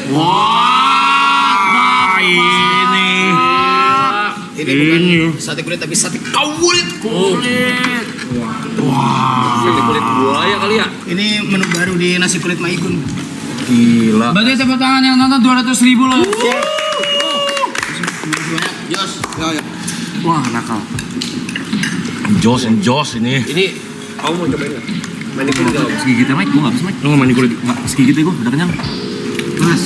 Wah, ini bukan sate kulit tapi sate kulit. Wah, sate kulit buaya kali ya. Ini menu baru di nasi kulit Maigun. gila. Berarti tepuk tangan yang nonton 200.000 loh. Jos. Ya. Wah, nakal. Jos ini. Ini kamu mau cobain nggak? Mani kulit nggak? Segigitnya Mike, gue gak bisa Mike. Lu nggak mandi kulit? Nggak, segigitnya gue udah kenyang. Panas.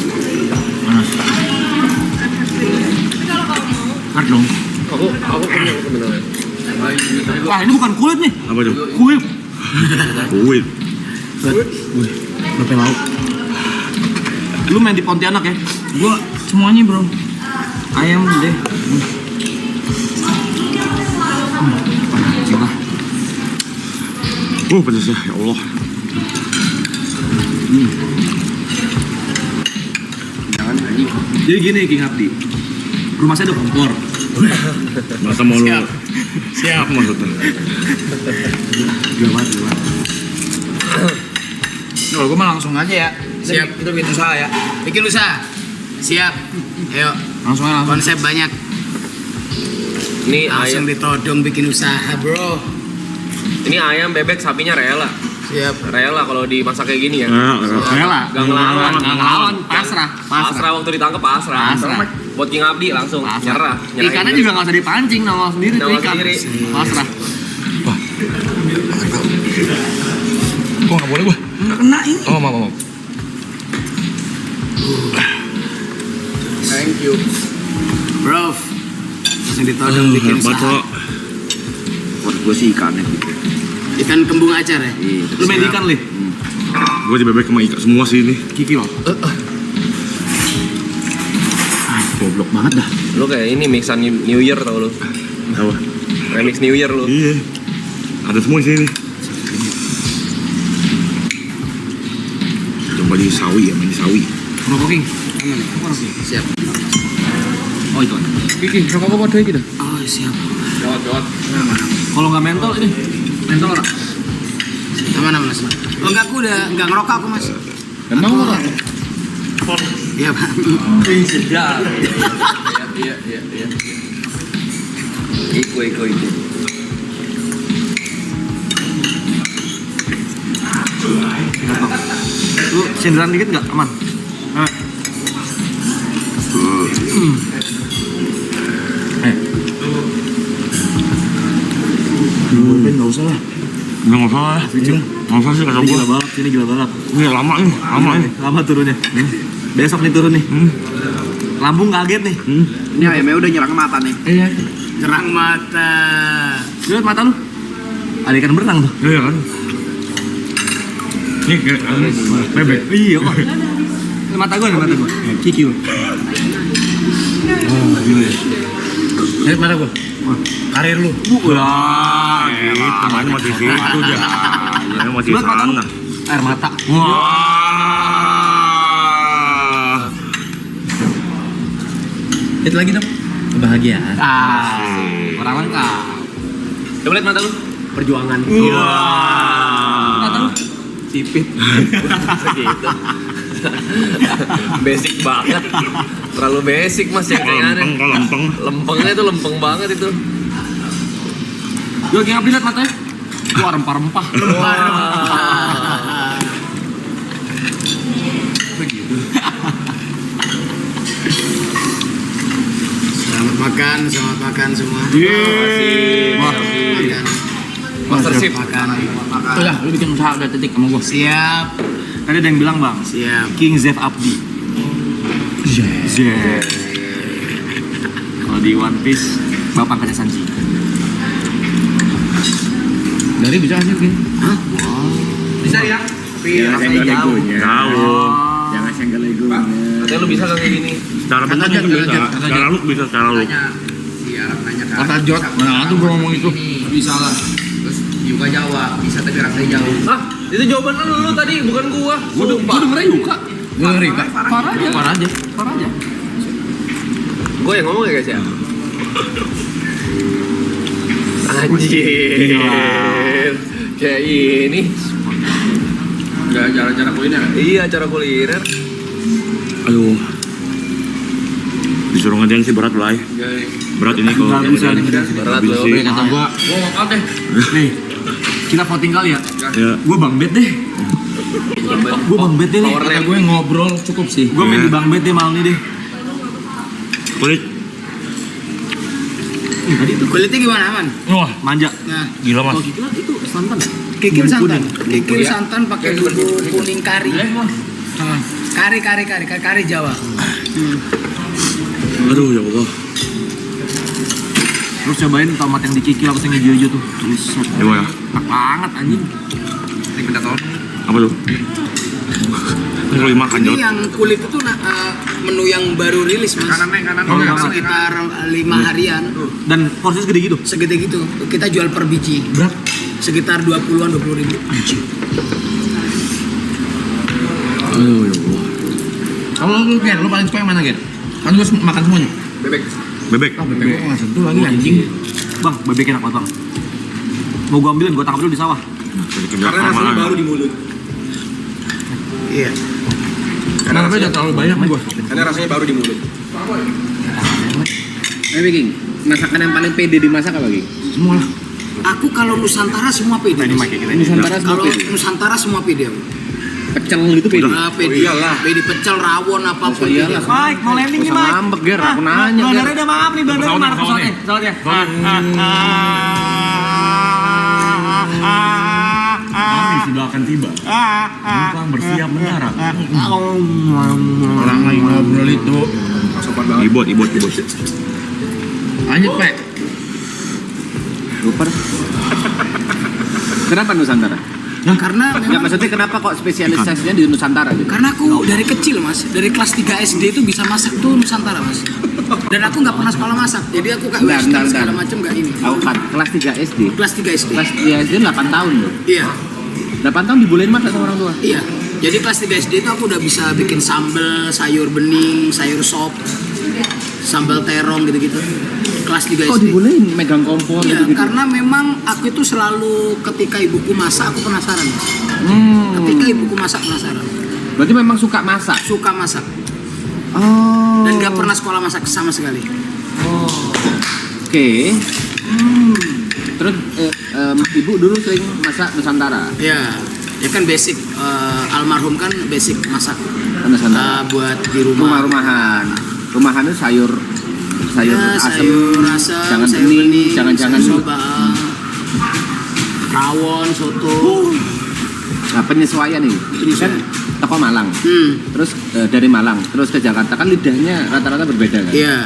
Hard dong. Aku punya sebenarnya. Wah, ini bukan kulit nih. Apa tuh? Kulit. Kulit. Berapa lauk? Lu main di Pontianak ya? Gua semuanya bro. Ayam deh. Coba. Pedas ya Allah. Jangan anjing. Jadi gini King Abdi. Rumah saya ada kompor. Masa mau lu? Siap maksudnya. Gawat. Loh, gue mah langsung aja ya. Siap. Itu bikin usaha ya. Bikin usaha. Siap. Ayo. Langsung aja langsung. Konsep banyak. Ini Langsung ayam, ditodong bikin usaha, bro. ini ayam, bebek, sapinya rela. Siap. Rela kalau dimasak kayak gini ya. Rela. Gak ngelawan. Pasrah. Pasrah waktu ditangkap pasrah. Pasrah. Buat King Abdi langsung nyerah. Ikannya juga nggak usah dipancing, nongol sendiri tuh Nongol ikan. sendiri. Pasrah. Kok nggak boleh gua? Nggak kena ini. Oh, mau. Thank you. Bro. Langsung ditodong bikin usaha. Buat gue sih ikannya. Ikan kembung acar ya? Iya. Lu main ikan lih? Gua di bebek sama ikan semua sih ini. Kiki loh. Goblok banget dah. Lu kayak ini mixan New Year tau lu. Apa? Remix New Year lu. Iya. Ada semua di sini. Coba di sawi ya, main di sawi. Rokok King. Siap. Oh itu. Kiki, rokok gue buat gitu. Oh, siap. Jawab. Kalau nggak mentol ini. Mentol orang. Aman, Mas. Oh, enggak, aku udah enggak ngerokok aku, Mas. Emang orang. Iya, Pak. Sedap. Iya. Iku. Lu sindiran dikit nggak? Aman. Ben nggak usah lah. Nggak usah lah. Nggak usah sih kata Ini gua. gila balap, ini gila balap. Ini lama ini. Lama turunnya. Besok nih turun nih. Lambung kaget nih. Ini ayamnya udah nyerang mata nih. Iya. Nyerang mata. Lihat mata lu. Ada ikan berenang tuh. Iya kan? Ini kayak bebek. Iya kok. Mata gua nih, mata gua. Kiki lu. Oh, gila ya. Lihat mata gua. Karir lu. Wah, Namanya masih situ aja. Ini masih Lihat mata lu. sana. Air mata. Wah. Lihat lagi dong. Kebahagiaan. Orang lengkap. Coba lihat mata lu. Perjuangan. Mata lu. Sipit. Segitu. Basic banget. Terlalu basic Mas yang kayak aneh. Lempeng. Lempengnya tuh lempeng banget itu. Gue kayak lihat matanya. Wah, rempah-rempah. Begitu. Selamat makan semua. Wah, Makan. Master Chef. Makan. Tuh lah, lu bikin usaha udah titik sama gua. Siap. Tadi ada yang bilang bang, Siap. King Zef Abdi. Zef. Kalau di One Piece, bapak angkatnya Sanji. Dari bisa hasil King? Hah? Bisa ya? Iya, Jauh. Jangan senggol egonya. Katanya lu bisa kayak gini. Secara bentuk mungkin bisa. Secara look bisa. Secara look. Iya, nanya kan. Kata Jot, mana tuh gua ngomong itu? Bisa lah. Terus juga jawab, bisa tapi rasanya jauh. Ah, itu jawaban lu tadi, bukan gua. Gua dengernya Yuka. Gua denger Yuka. Parah aja. Gua yang ngomong ya guys ya. Anjir. Kayak ini. Cara kuliner. Iya, cara kuliner. Aduh. Disuruh ngadain sih berat lah. Berat ini kalau Nggak bisa nih. Berat bisa loh. sih. Kata gua workout deh. Nih, kita voting kali ya. Ya. Gua Bang Bet deh. Gua Bang Bet deh nih. Power Kata nap. gue ngobrol cukup sih. Gua main Iya. di Bang Bet deh malam ini deh. Kulit. Tadi itu Kulitnya gimana, Aman? Wah, manja. Nah, gila mas. Kalau gitu itu santan ya? kikil Bumbu santan. kuning. Kikil santan pakai bumbu kuning kari. Kari Jawa. Aduh ya Allah. Terus cobain tomat yang dikikil apa sih yang hijau-hijau tuh. Buset. Ya ya. Enak banget anjing. Ini minta tolong. Apa tuh? Ini kalau dimakan Ini Jod. yang kulit itu menu yang baru rilis, Mas. Kanan. Oh, banget. Sekitar 5 harian. Dan porsinya segede gitu. Segede gitu. Kita jual per biji. Berapa? Sekitar 20 ribu. Aduh ya Allah. Kalau lu Ger, lu paling suka yang mana Ger? Kan gua makan semuanya. Bebek. Bebek. Bebek gua nggak sentuh lagi anjing. Bang, bebek enak banget bang. Mau gua ambilin, gua tangkap dulu di sawah. Karena rasanya baru di mulut. Iya. Karena udah terlalu banyak nih gua. Karena rasanya baru di mulut. King, masakan yang paling pede dimasak apa, King? Semua lah. Aku kalau Nusantara semua pede. Ini Mas. makin kita. Nusantara semua Kalau pede. Nusantara semua pede. Pecel gitu pede. Pede. Oh, iyalah. Pede pecel, rawon apapun. Oh, iyalah. pede. Mike, mau landing nih Usah Mike. ngambek, Ger. Aku nanya, Bandara Ger. udah maaf nih, bandara mana pesawatnya? Pesawatnya. Kami sudah akan tiba. Penumpang bersiap mendarat. Orang lagi ngobrol itu. Sopan banget. Ibot. Lanjut, Pak. Super. Kenapa Nusantara? Karena Ya memang maksudnya kenapa kok spesialisasinya di Nusantara gitu? karena aku dari kecil Mas, dari kelas 3 SD itu bisa masak tuh Nusantara Mas. Dan aku nggak pernah sekolah masak, jadi aku kayak Bentar, western bentar, segala bentar. macam nggak ini. Aku kan kelas 3 SD. Kelas 3 SD. Kelas 3 SD 8 tahun loh. Iya, 8 tahun dibolehin masak sama orang tua. iya. Jadi kelas 3 SD itu aku udah bisa bikin sambal, sayur bening, sayur sop, sambal terong gitu-gitu. Kelas 3 Kok SD. dibolehin megang kompor Iya, gitu-gitu? karena memang aku itu selalu ketika ibuku masak aku penasaran. Mas. Hmm. Ketika ibuku masak penasaran. Berarti memang suka masak. Suka masak Oh. dan nggak pernah sekolah masak sama sekali. Oke. Terus ibu dulu sering masak Nusantara. Ya, ya kan basic almarhum kan basic masak Nusantara. buat di rumah. Rumahan. Rumahan itu sayur Ya, asem, sayur asem, jangan sayur bening, jangan-jangan sayur soba, rawon, soto. Nah, penyesuaian nih. Ini kan toko Malang. Terus dari Malang terus ke Jakarta kan lidahnya rata-rata berbeda kan? Iya.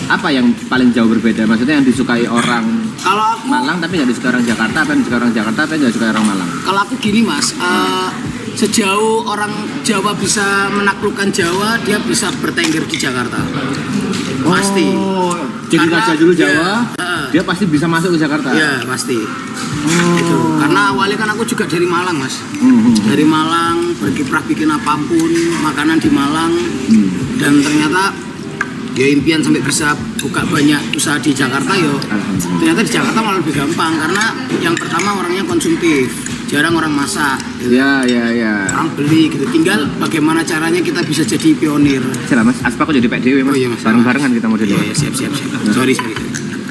Apa yang paling jauh berbeda? Maksudnya yang disukai orang Kalau aku Malang tapi nggak disukai orang Jakarta, apa yang disukai orang Jakarta tapi nggak disukai orang Malang? kalau aku gini Mas, sejauh orang Jawa bisa menaklukkan Jawa, dia bisa bertengger di Jakarta. Pasti. Oh, jadi Karena raja dulu dia- Jawa, dia pasti bisa masuk ke Jakarta. Iya, pasti. Gitu. Karena awalnya kan aku juga dari Malang, Mas. Hmm. Dari Malang, berkiprah bikin apapun, makanan di Malang. Dan ternyata ya impian sampai bisa buka banyak usaha di Jakarta yo. Alhamdulillah. Ternyata di Jakarta malah lebih gampang karena yang pertama orangnya konsumtif, jarang orang masak. Gitu. Ya. Orang beli gitu. Tinggal bagaimana caranya kita bisa jadi pionir. Silah Mas, Aspak kok jadi PDW Mas. Oh iya, Mas. Bareng-barengan kita model. Iya, siap. Sorry.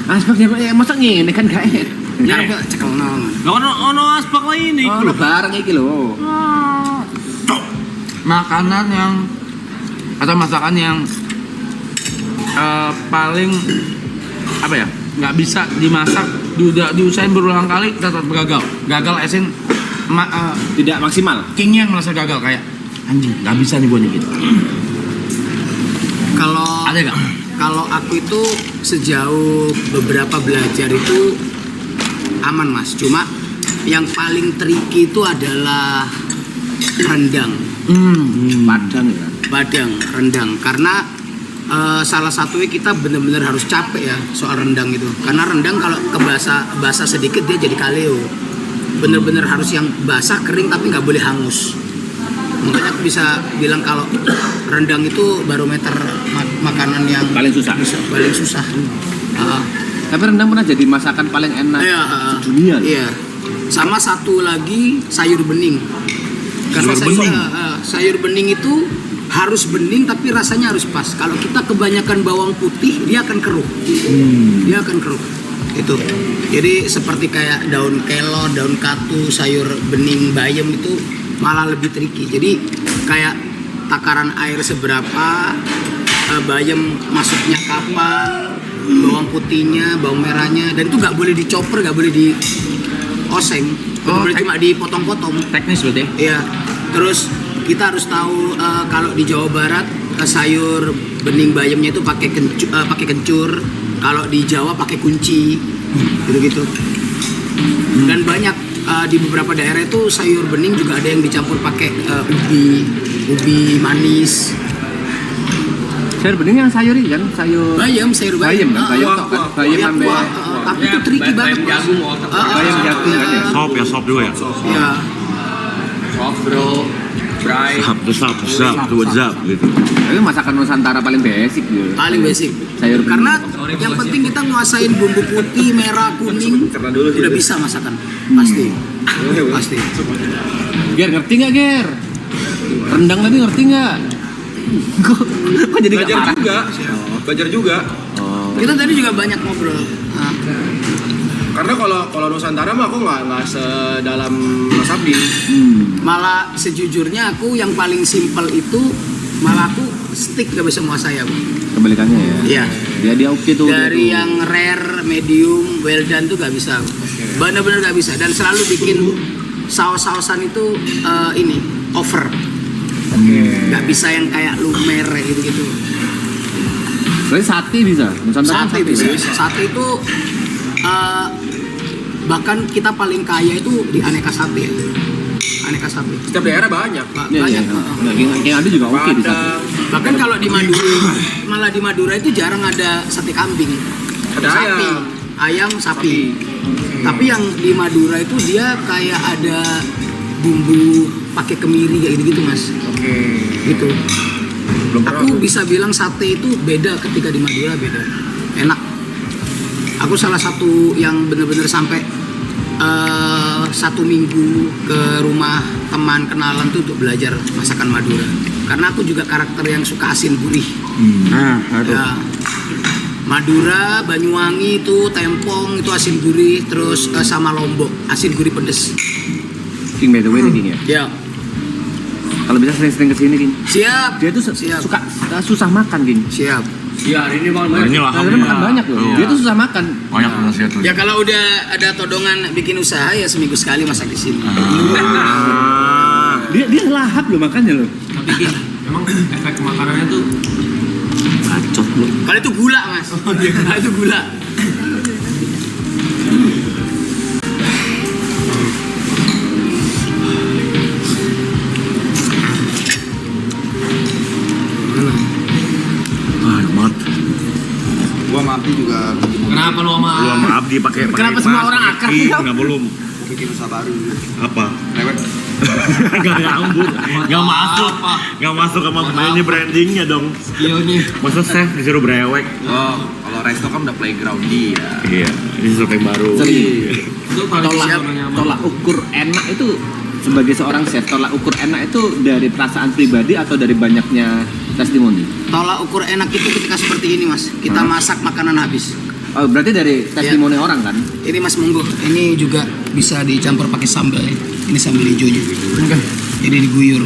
Aspak dia masak ngene kan gak enak. Karena aku cekel nol. Lah ono aspak lain nih. Oh, bareng iki lho. Makanan yang atau masakan yang paling apa ya, nggak bisa dimasak, diusahain berulang kali tetap gagal esin Tidak maksimal. kingnya yang merasa gagal kayak anjing nggak bisa nih gue nih gitu. Kalau Ada nggak? Kalau aku itu sejauh beberapa belajar itu aman Mas. Cuma yang paling tricky itu adalah rendang. Padang ya. Padang, rendang. Karena salah satunya kita benar-benar harus capek ya soal rendang itu. Karena rendang kalau basah sedikit dia jadi kaleo. Benar-benar harus yang basah kering tapi nggak boleh hangus. Makanya aku bisa bilang kalau rendang itu barometer makanan yang Paling susah. paling susah. Tapi rendang pernah jadi masakan paling enak Iya, dunia. Iya. Sama satu lagi sayur bening. Karena Sayur bening? sayur bening itu harus bening tapi rasanya harus pas. Kalau kita kebanyakan bawang putih dia akan keruh. Dia akan keruh. Itu. Jadi seperti kayak daun kelor, daun katu, sayur bening bayam itu malah lebih tricky. Jadi kayak takaran air seberapa, bayam masuknya kapan, bawang putihnya, bawang merahnya, dan itu nggak boleh dicoper, nggak boleh dioseng, nggak boleh cuma dipotong-potong. Teknis berarti. Iya. Terus kita harus tahu kalau di Jawa Barat sayur bening bayamnya itu pakai kencur, kalau di Jawa pakai kunci, gitu-gitu. Dan banyak di beberapa daerah itu sayur bening juga ada yang dicampur pakai ubi manis. Sayur bening yang sayur ini kan sayur Sayur bayam. kan bayam tok kan bayam Ya, sampai tapi itu tricky banget. jagung, bayam jagung kan ya. Sop juga ya. Ya. Soft bro, fry. Zap gitu. Tapi masakan Nusantara paling basic gitu. Paling basic. Sayur bening. Karena yang penting kita nguasain bumbu putih, merah, kuning, udah bisa masakan. Pasti. Pasti. Ger ngerti nggak Ger? Rendang tadi ngerti nggak? Kok jadi nggak marah? Belajar juga. Kita tadi juga banyak ngobrol. Nah, Karena kalau Nusantara mah aku nggak sedalam Mas Abdi. malah sejujurnya aku yang paling simpel itu malah aku stick gak bisa menguasai aku. Kebalikannya ya. Iya. Dia oke tuh. Dari dia tuh. yang rare, medium, well done tuh gak bisa. Bener-bener gak bisa. Dan selalu bikin saus-sausan itu ini over. Gak bisa yang kayak lumer gitu-gitu. Berarti sate bisa. Nusantara Sate bisa. Sate itu bahkan kita paling kaya itu di aneka sate. Aneka sate. Setiap daerah banyak. Iya, Banyak. iya. Yang ada juga oke di sate. Padang. Bahkan kalau di Madura, malah di Madura itu jarang ada sate kambing. Ada Sapi, ayam, sapi. Tapi yang di Madura itu dia kayak ada bumbu pakai kemiri kayak gitu Mas. Oke. Gitu. Belum pernah Aku bisa bilang sate itu beda ketika di Madura, beda. Enak. Aku salah satu yang bener-bener sampai 1 minggu ke rumah teman kenalan tuh untuk belajar masakan Madura. Karena aku juga karakter yang suka asin gurih. Ya. Madura, Banyuwangi itu, Tempong itu asin gurih, terus sama Lombok asin gurih pedes. King by the way nih King ya. Ya, Kalau bisa sering-sering kesini King. siap. Dia tuh Siap. suka susah makan King. Siap. Iya, hari ini malam Ini lah. Karena makan banyak loh. Iya. Dia tuh susah makan. Banyak nasihat tuh. Ya kalau udah ada todongan bikin usaha ya seminggu sekali masak di sini. Dia lahap loh makannya loh. Tapi Ki, emang efek makanannya tuh Bacot lu. Kalau itu gula Mas. Kalau itu gula. Enak banget. Gua sama Abdi juga kenapa lu sama Lu sama Abdi pakai Kenapa semua orang akrab sih, Kau? Enggak belum. bikin usaha baru. Apa? Lewat Enggak nyambung. Enggak masuk. Enggak masuk sama ini brandingnya dong. skillnya? Masa chef disuruh brewek? Oh, kalau resto kan udah playground dia. Iya, ini sesuatu yang baru. Itu paling Tolak, tolak ukur enak itu sebagai seorang chef, tolak ukur enak itu dari perasaan pribadi atau dari banyaknya testimoni? Tolak ukur enak itu ketika seperti ini Mas. Kita masak makanan habis. Oh, berarti dari testimoni orang kan? Ini Mas monggo. Ini juga bisa dicampur pakai sambal ya. Ini sambal hijaunya. Jadi diguyur.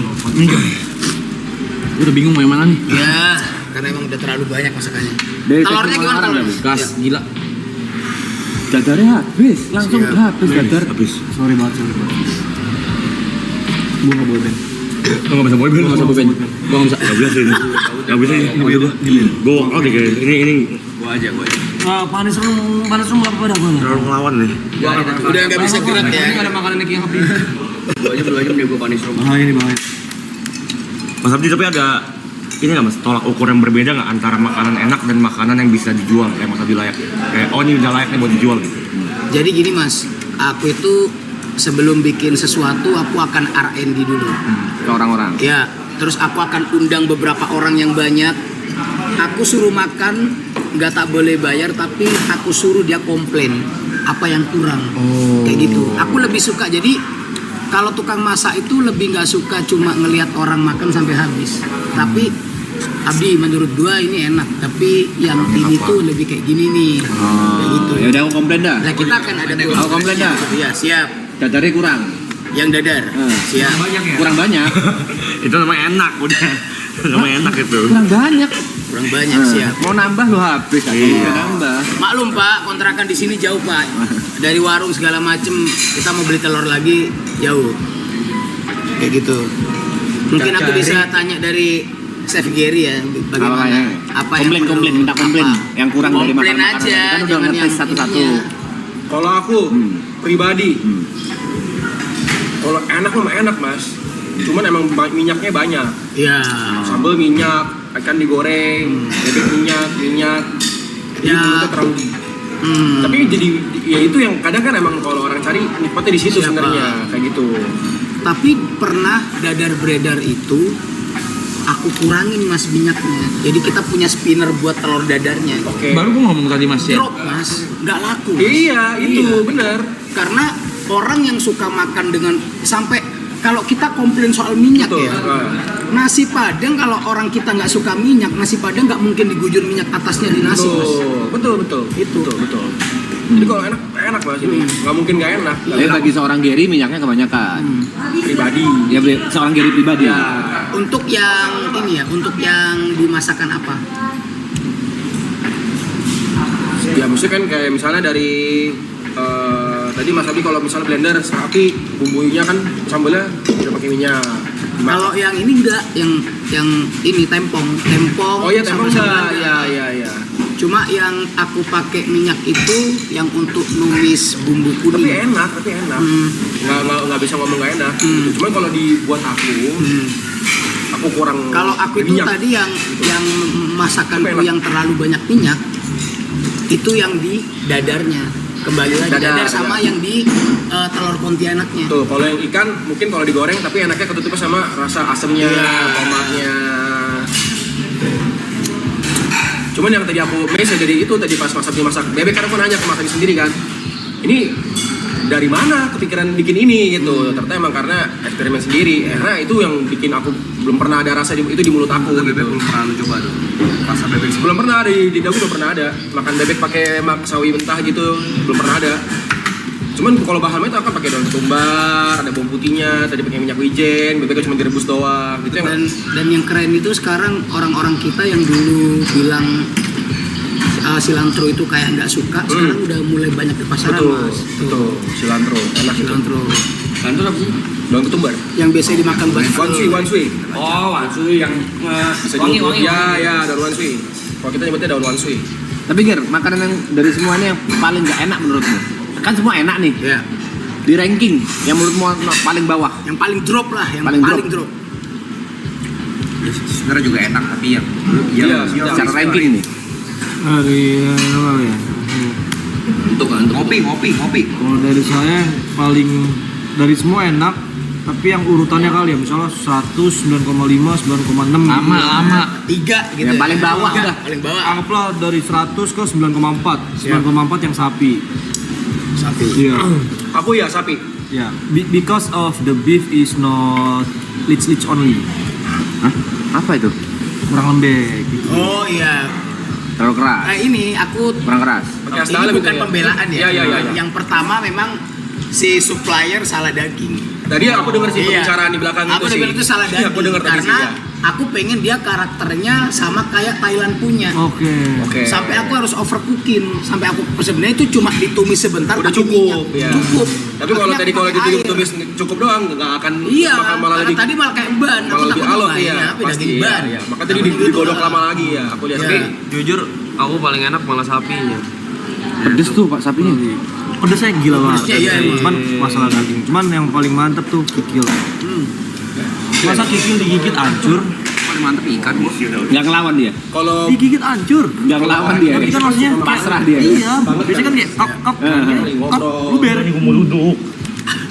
Udah bingung mau yang mana nih? Ya, karena emang udah terlalu banyak masakannya. Dari Telurnya testimoni gimana orang telurnya? tadi? Gas, Ya. gila. Dadarnya habis, langsung Siap. habis dadar. Habis. Sorry banget. Gua nggak boleh band. Lu enggak bisa boyband. Gua nggak bisa band. Gua nggak bisa. Enggak bisa ini. Enggak bisa ini. Gua walk out deh kayak ini Gua aja. Panis rum nggak apa-apa dah gua. terlalu ngelawan nih. Udah nggak bisa gerak ya. Ini ada makanan yang habis. 2 jam dia gue panis rumah. Ah ini bahaya. Mas Abdi tapi ada ini nggak Mas tolak ukur yang berbeda nggak antara makanan enak dan makanan yang bisa dijual kayak Mas Abdi layak kayak oh ini udah layak nih buat dijual gitu. Jadi gini Mas, aku itu sebelum bikin sesuatu aku akan R&D dulu. Ke orang-orang. Ya, terus aku akan undang beberapa orang yang banyak. Aku suruh makan, nggak tak boleh bayar, tapi aku suruh dia komplain apa yang kurang. Kayak gitu. Aku lebih suka jadi kalau tukang masak itu lebih nggak suka cuma ngelihat orang makan sampai habis. Tapi Abdi menurut gua ini enak, tapi yang ini tuh lebih kayak gini nih. Kayak gitu. Ya udah aku komplain dah. Nah, kita akan ada Aku komplain dah. Iya, siap. Dadarnya kurang. Yang dadar. Siap. Kurang banyak. Itu namanya enak udah. Namanya enak itu. Kurang banyak. Kurang banyak, siap. Mau nambah lo habis. Iya. Nambah. Maklum Pak, kontrakan di sini jauh Pak. Dari warung segala macem, kita mau beli telur lagi jauh. Kayak gitu. Mungkin aku bisa tanya dari Chef Gary ya, bagaimana? Apa yang komplain, minta komplain. Yang kurang dari komplain makanan aja, kan udah jangan ngetes yang satu-satu. ininya. Kalau aku pribadi, kalau enak mah enak mas. Cuman emang minyaknya banyak. Iya. Sambal minyak, ikan digoreng, bebek minyak. Jadi Ya. mulutnya terlalu. Tapi jadi ya itu yang kadang kan emang kalau orang cari nikmatnya di situ Siapa? sebenarnya kayak gitu. Tapi pernah dadar beredar itu aku kurangin mas minyaknya. Jadi kita punya spinner buat telur dadarnya. Oke. Baru gua ngomong tadi Mas ya. Drop mas, nggak laku. Iya, itu benar. Karena orang yang suka makan dengan sampai kalau kita komplain soal minyak Betul. ya, nasi padang kalau orang kita nggak suka minyak, nasi padang nggak mungkin digujur minyak atasnya di nasi mas. Betul. Itu. Betul. Jadi kalau enak mas ini nggak mungkin nggak enak. Tapi bagi seorang Gary minyaknya kebanyakan. Pribadi. Ya seorang Gary pribadi. Ya. Untuk yang ini ya, untuk yang dimasakan apa? Ya maksudnya kan kayak misalnya dari tadi Mas Abi kalau misalnya blender sapi bumbunya kan sambelnya udah pakai minyak. Kalau yang ini enggak, yang ini tempong. Oh iya tempong sambal-sambalan. ya. Cuma yang aku pakai minyak itu yang untuk numis bumbu Tapi kuning. enak. Nggak bisa ngomong nggak enak. Cuman kalau dibuat aku kurang. Kalau aku itu minyak. tadi yang masakanku Enak. yang terlalu banyak minyak itu yang di dadarnya. Kembali lagi dadar sama yang di telur pontianaknya. Tuh, kalau yang ikan mungkin kalau digoreng tapi enaknya ketutupnya sama rasa asemnya, tomatnya. Cuman yang tadi aku miss jadi itu tadi pas masak bebek kan aku nanya ke Mas Adi sendiri kan. Ini dari mana kepikiran bikin ini gitu. Ternyata emang karena eksperimen sendiri. Karena itu yang bikin aku belum pernah ada rasa itu di mulut aku. Bebek Gitu. belum pernah lu coba tuh. Rasa bebek Belum pernah di dagu belum pernah ada. Makan bebek pakai sawi mentah gitu belum pernah ada. Cuman kalau bahannya itu akan pakai daun ketumbar, ada bawang putihnya, tadi pakai minyak wijen, bebeknya cuma direbus doang. Gitu yang Dan yang keren itu sekarang orang-orang kita yang dulu bilang cilantro itu kayak nggak suka, sekarang udah mulai banyak di pasaran mas. betul. Cilantro, enak itu. Cilantro Kantor apa sih? Daun ketumbar. yang biasa dimakan buat Wansui. Oh, wansui yang Wangi. Ya, daun wansui. Kalau kita nyebutnya daun wansui. Tapi Ger, makanan yang dari semuanya yang paling gak enak menurutmu? Kan semua enak nih. ya, Di ranking yang menurutmu paling bawah. yang paling drop lah, yang Paling paling, drop. drop. sebenarnya juga enak tapi yang Iya, Secara ranking ini. Dari apa ya? untuk ngopi. Kalau dari saya paling dari semua enak, tapi yang urutannya kali ya misalnya 100, 9,5, 9,6 Lama. 3 gitu. Yang paling bawah Tiga, udah. paling bawah. Anggaplah dari 100 ke 9,4. 9,4 yang sapi. Sapi. Iya. Aku ya sapi. Ya, because of the beef is not leech only. Hah? Apa itu? Kurang lembek gitu. Oh iya. Terlalu keras. Ini aku Kurang keras. Pakai ini asdalam bukan itu ya? pembelaan ya. Iya. Yang pertama memang si supplier salah daging. Tadi aku dengar sih Iya. pembicaraan di belakang Aku itu sih. dengar itu salah daging. Iya, aku dengar tadi sih. karena Ya. aku pengen dia karakternya sama kayak Thailand punya. Oke. Oke. Sampai aku harus overcooking, sampai aku sebenarnya itu cuma ditumis sebentar Udah pakai cukup, minyak. ya. Cukup. Tapi kalau Akhirnya tadi kalau pakai air. ditumis cukup doang nggak akan Iya, bakal malah karena lebih tadi malah kayak ban. Aku malah lebih takut alot malah ya. tapi Pasti daging ban. iya. Maka tadi Takut gitu digodok lah. lama lagi ya. Aku lihat. Iya. Tapi Jujur aku paling enak malah sapinya. Pedes tuh Pak sapinya. Pedesnya gila banget. Pedesnya iya, emang. Cuman masalah daging. Cuman yang paling mantep tuh kikil. Masa kikil digigit hancur? Paling mantep ikan bos. Nggak ngelawan dia. kalau Digigit hancur. Nggak ngelawan dia. Tapi kan maksudnya pasrah dia. Iya. Biasanya kan kayak kap lu beres nih mau duduk.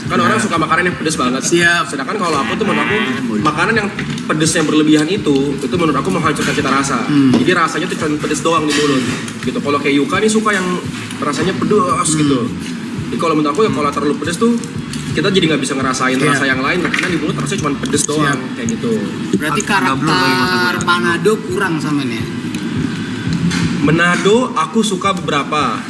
kan orang suka makanan yang pedas banget. Siap. Sedangkan kalau aku tuh menurut aku makanan yang pedas yang berlebihan itu menurut aku menghancurkan cita rasa. Jadi rasanya tuh cuma pedas doang di mulut. Gitu. Kalau kayak Yuka nih suka yang rasanya pedas gitu. Jadi kalau menurut aku ya kalau terlalu pedas tuh kita jadi nggak bisa ngerasain Iya. rasa yang lain karena di mulut rasanya cuma pedes doang kayak gitu. Berarti Gablok lagi mata karakter gua. Manado kurang sama nih. Manado aku suka beberapa.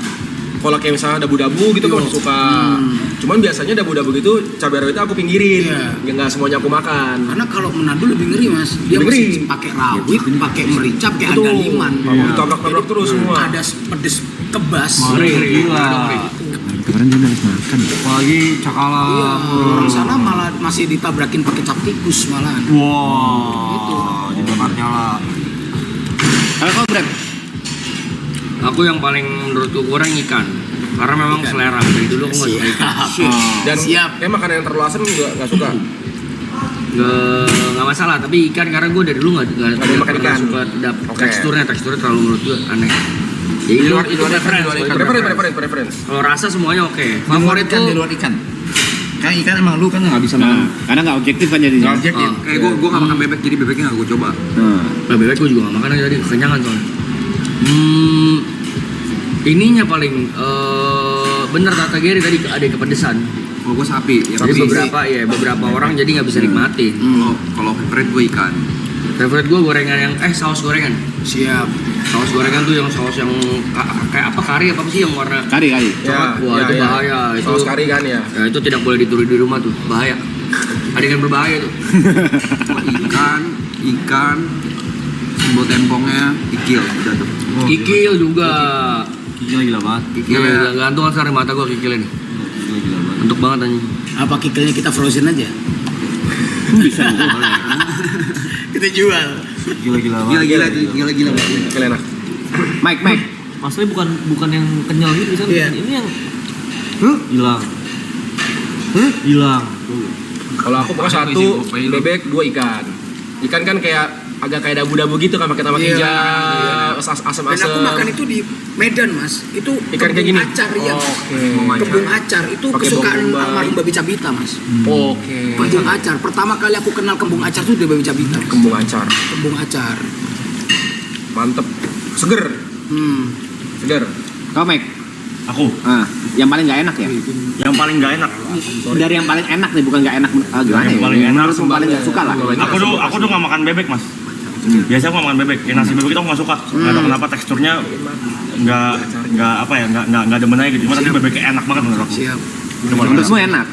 Kalau kayak misalnya dabu-dabu gitu aku suka. Cuman biasanya dabu-dabu gitu cabai rawitnya aku pinggirin. Iya. Ya nggak semuanya aku makan. Karena kalau Manado lebih ngeri mas, dia Lebih mesti ngeri. pakai rawit, pakai merica, pakai Betul. andaliman. Tabrak-tabrak terus semua. Ada pedes kebas. Gila. Kemarin dia nulis makan. Apalagi cakala. Iya, orang sana malah masih ditabrakin pakai cap tikus malahan. Wah, dibakar nyala. Kalau kau Brad, Aku yang paling menurutku kurang ikan. Karena memang selera dari dulu aku nggak suka ikan. Dan Siap. kayak makanan yang terlalu asam juga nggak suka. Nggak masalah, tapi ikan karena gue dari dulu nggak makan pernah ikan. suka Oke. teksturnya terlalu menurut gue aneh. Ya itu preference. Preference. Kalau rasa semuanya oke. di luar Favorit ikan, di tuh luar ikan. Kan ikan emang lu kan nggak bisa makan. Karena nggak objektif kan jadinya. kayak gue nggak makan bebek jadi bebeknya nggak gue coba. Nah, Bebek gue juga nggak makan jadi kekenyangan soalnya. Ininya paling bener kata Gary tadi ada kepedesan. Kalau gue sapi, ya Jadi tapi beberapa orang jadi nggak bisa nikmatin. kalau favorite gue ikan. Favorite gue gorengan yang saus gorengan. Siap. Saus gorengan tuh yang saus yang kayak apa kari apa sih yang warna kari. coklat. Wah itu bahaya. Itu Saus kari kan ya. ya, itu tidak boleh ditiru di rumah tuh bahaya. Adegan berbahaya tuh. Ikan, simbol tempongnya ikil udah tuh. Kikil juga. Gila gila banget. Kikil ya. Gantung sekarang mata gue kikil ini. Gila gila banget. Untuk banget anjing. Apa kikelnya kita frozen aja? Bisa. Kita jual. Gila gila banget. Gila. Kalian enak. Mike. Maksudnya bukan yang kenyal gitu kan. Iya. Ini yang hilang. Hilang. Kalau aku pokoknya satu bebek, 2 ikan. Ikan kan kayak agak kayak dabu-dabu gitu kan pakai tambah Iya, hijau, Dan asam-asam. aku makan itu di Medan mas. Itu Ikan kayak kebun gini? acar ya. Oke. Kebun acar itu Pakai kesukaan bawang bombay. almarhum Babi Cabita mas. Oke. Kembung acar. Pertama kali aku kenal kembung acar tuh dari Babi Cabita. Mas. Kembung acar. Kembung acar. Mantep. Seger. Seger. Kau Mike. Aku Yang paling nggak enak ya? yang paling nggak enak. Dari yang paling enak nih, bukan nggak enak gimana Yang ya? paling enak Menurut lu paling nggak suka lah. Aku tuh nggak makan bebek mas. Biasa aku nggak makan bebek. Nasi bebek itu aku nggak suka. Nggak tahu kenapa teksturnya nggak apa ya nggak demen aja gitu. Cuma tapi bebeknya enak banget menurut aku. Siap. Itu paling Menurut enak. lu enak.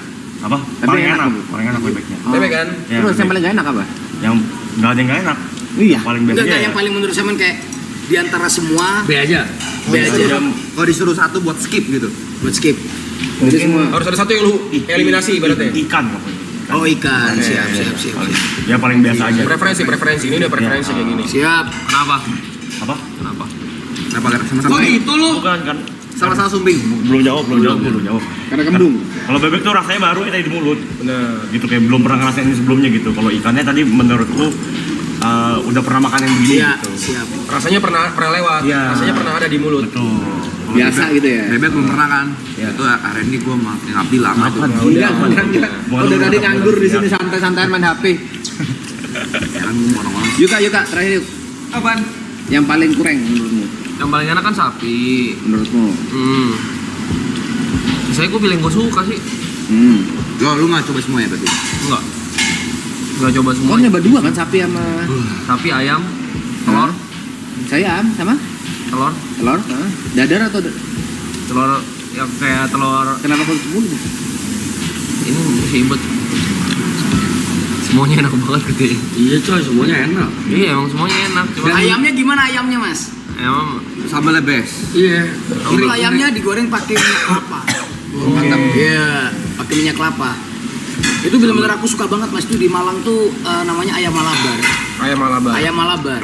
Apa? Tapi Paling enak, enak. Bu. Paling enak bebeknya. Bebek kan? Ya, Terus yang bebek. paling nggak enak apa? Yang nggak ada yang nggak enak. Iya. Paling Enggak, biasa. yang paling menurut saya kayak di antara semua B aja. B aja Kalau disuruh satu buat skip gitu. buat skip. Jadi semua. Harus ada satu yang lu eliminasi ibaratnya. Ikan pokoknya. Oh ikan, siap. Ya paling biasa aja. Preferensi ini udah preferensi kayak gini. Siap. Kenapa? Apa? Kenapa sama-sama? gitu lu? Bukan kan? Sama-sama sumbing. Belum jawab. Karena kembung. Kalau bebek tuh rasanya baru tadi di mulut. Bener. Gitu kayak belum pernah ngerasain ini sebelumnya gitu. Kalau ikannya tadi menurutku udah pernah makan yang begini Iya, gitu. siap. Rasanya pernah lewat. Iya. Rasanya pernah ada di mulut. Betul. Biasa gitu ya. Bebek belum pernah kan? Itu R&D gue mah yang bilang itu. Iya, udah tadi nganggur di sini Ya. santai-santai main HP. Kan orang-orang. Yuka terakhir yuk. Apaan? Yang paling kurang menurutmu? Yang paling enak kan sapi. Menurutmu? Saya gue pilih gue suka sih. Lu nggak coba semua ya berarti? Enggak coba Kau semua. nyoba dua kan sapi sama Sapi, ayam, telur, saya sama telur, telur? Dadar atau telur yang kayak telur kenapa kau sebut? ini ribet. Semuanya enak banget gitu ya. Iya coy, semuanya enak. Iya emang semuanya enak. Cuma Ayamnya gimana ayamnya mas? emang Sambalnya best. iya. Itu ayamnya digoreng pakai minyak kelapa. Mantap. Iya, pakai minyak kelapa. Itu benar-benar aku suka banget mas. Itu di Malang tuh namanya ayam Malabar. Ayam Malabar. Ayam Malabar.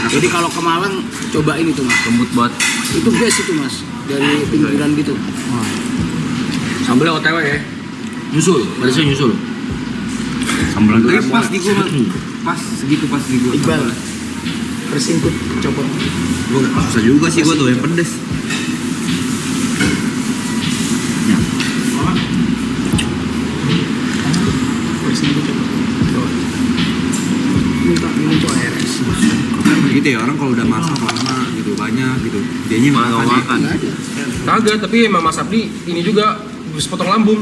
Jadi kalau ke Malang cobain itu mas. Lembut banget. Itu best itu mas. Dari pinggiran gitu. Sambelnya OTW ya. Nyusul, barisnya nyusul. Sambal Tapi pas di gue pas segitu pas di gue. Iqbal. Tersingkut copot. Gue susah juga sih gue tuh yang pedes. Minta minum tuh air es. Gitu ya orang kalau udah masak lama gitu banyak gitu. Dianya makan. Kagak, tapi emang Mas Abdi ini juga sepotong lambung.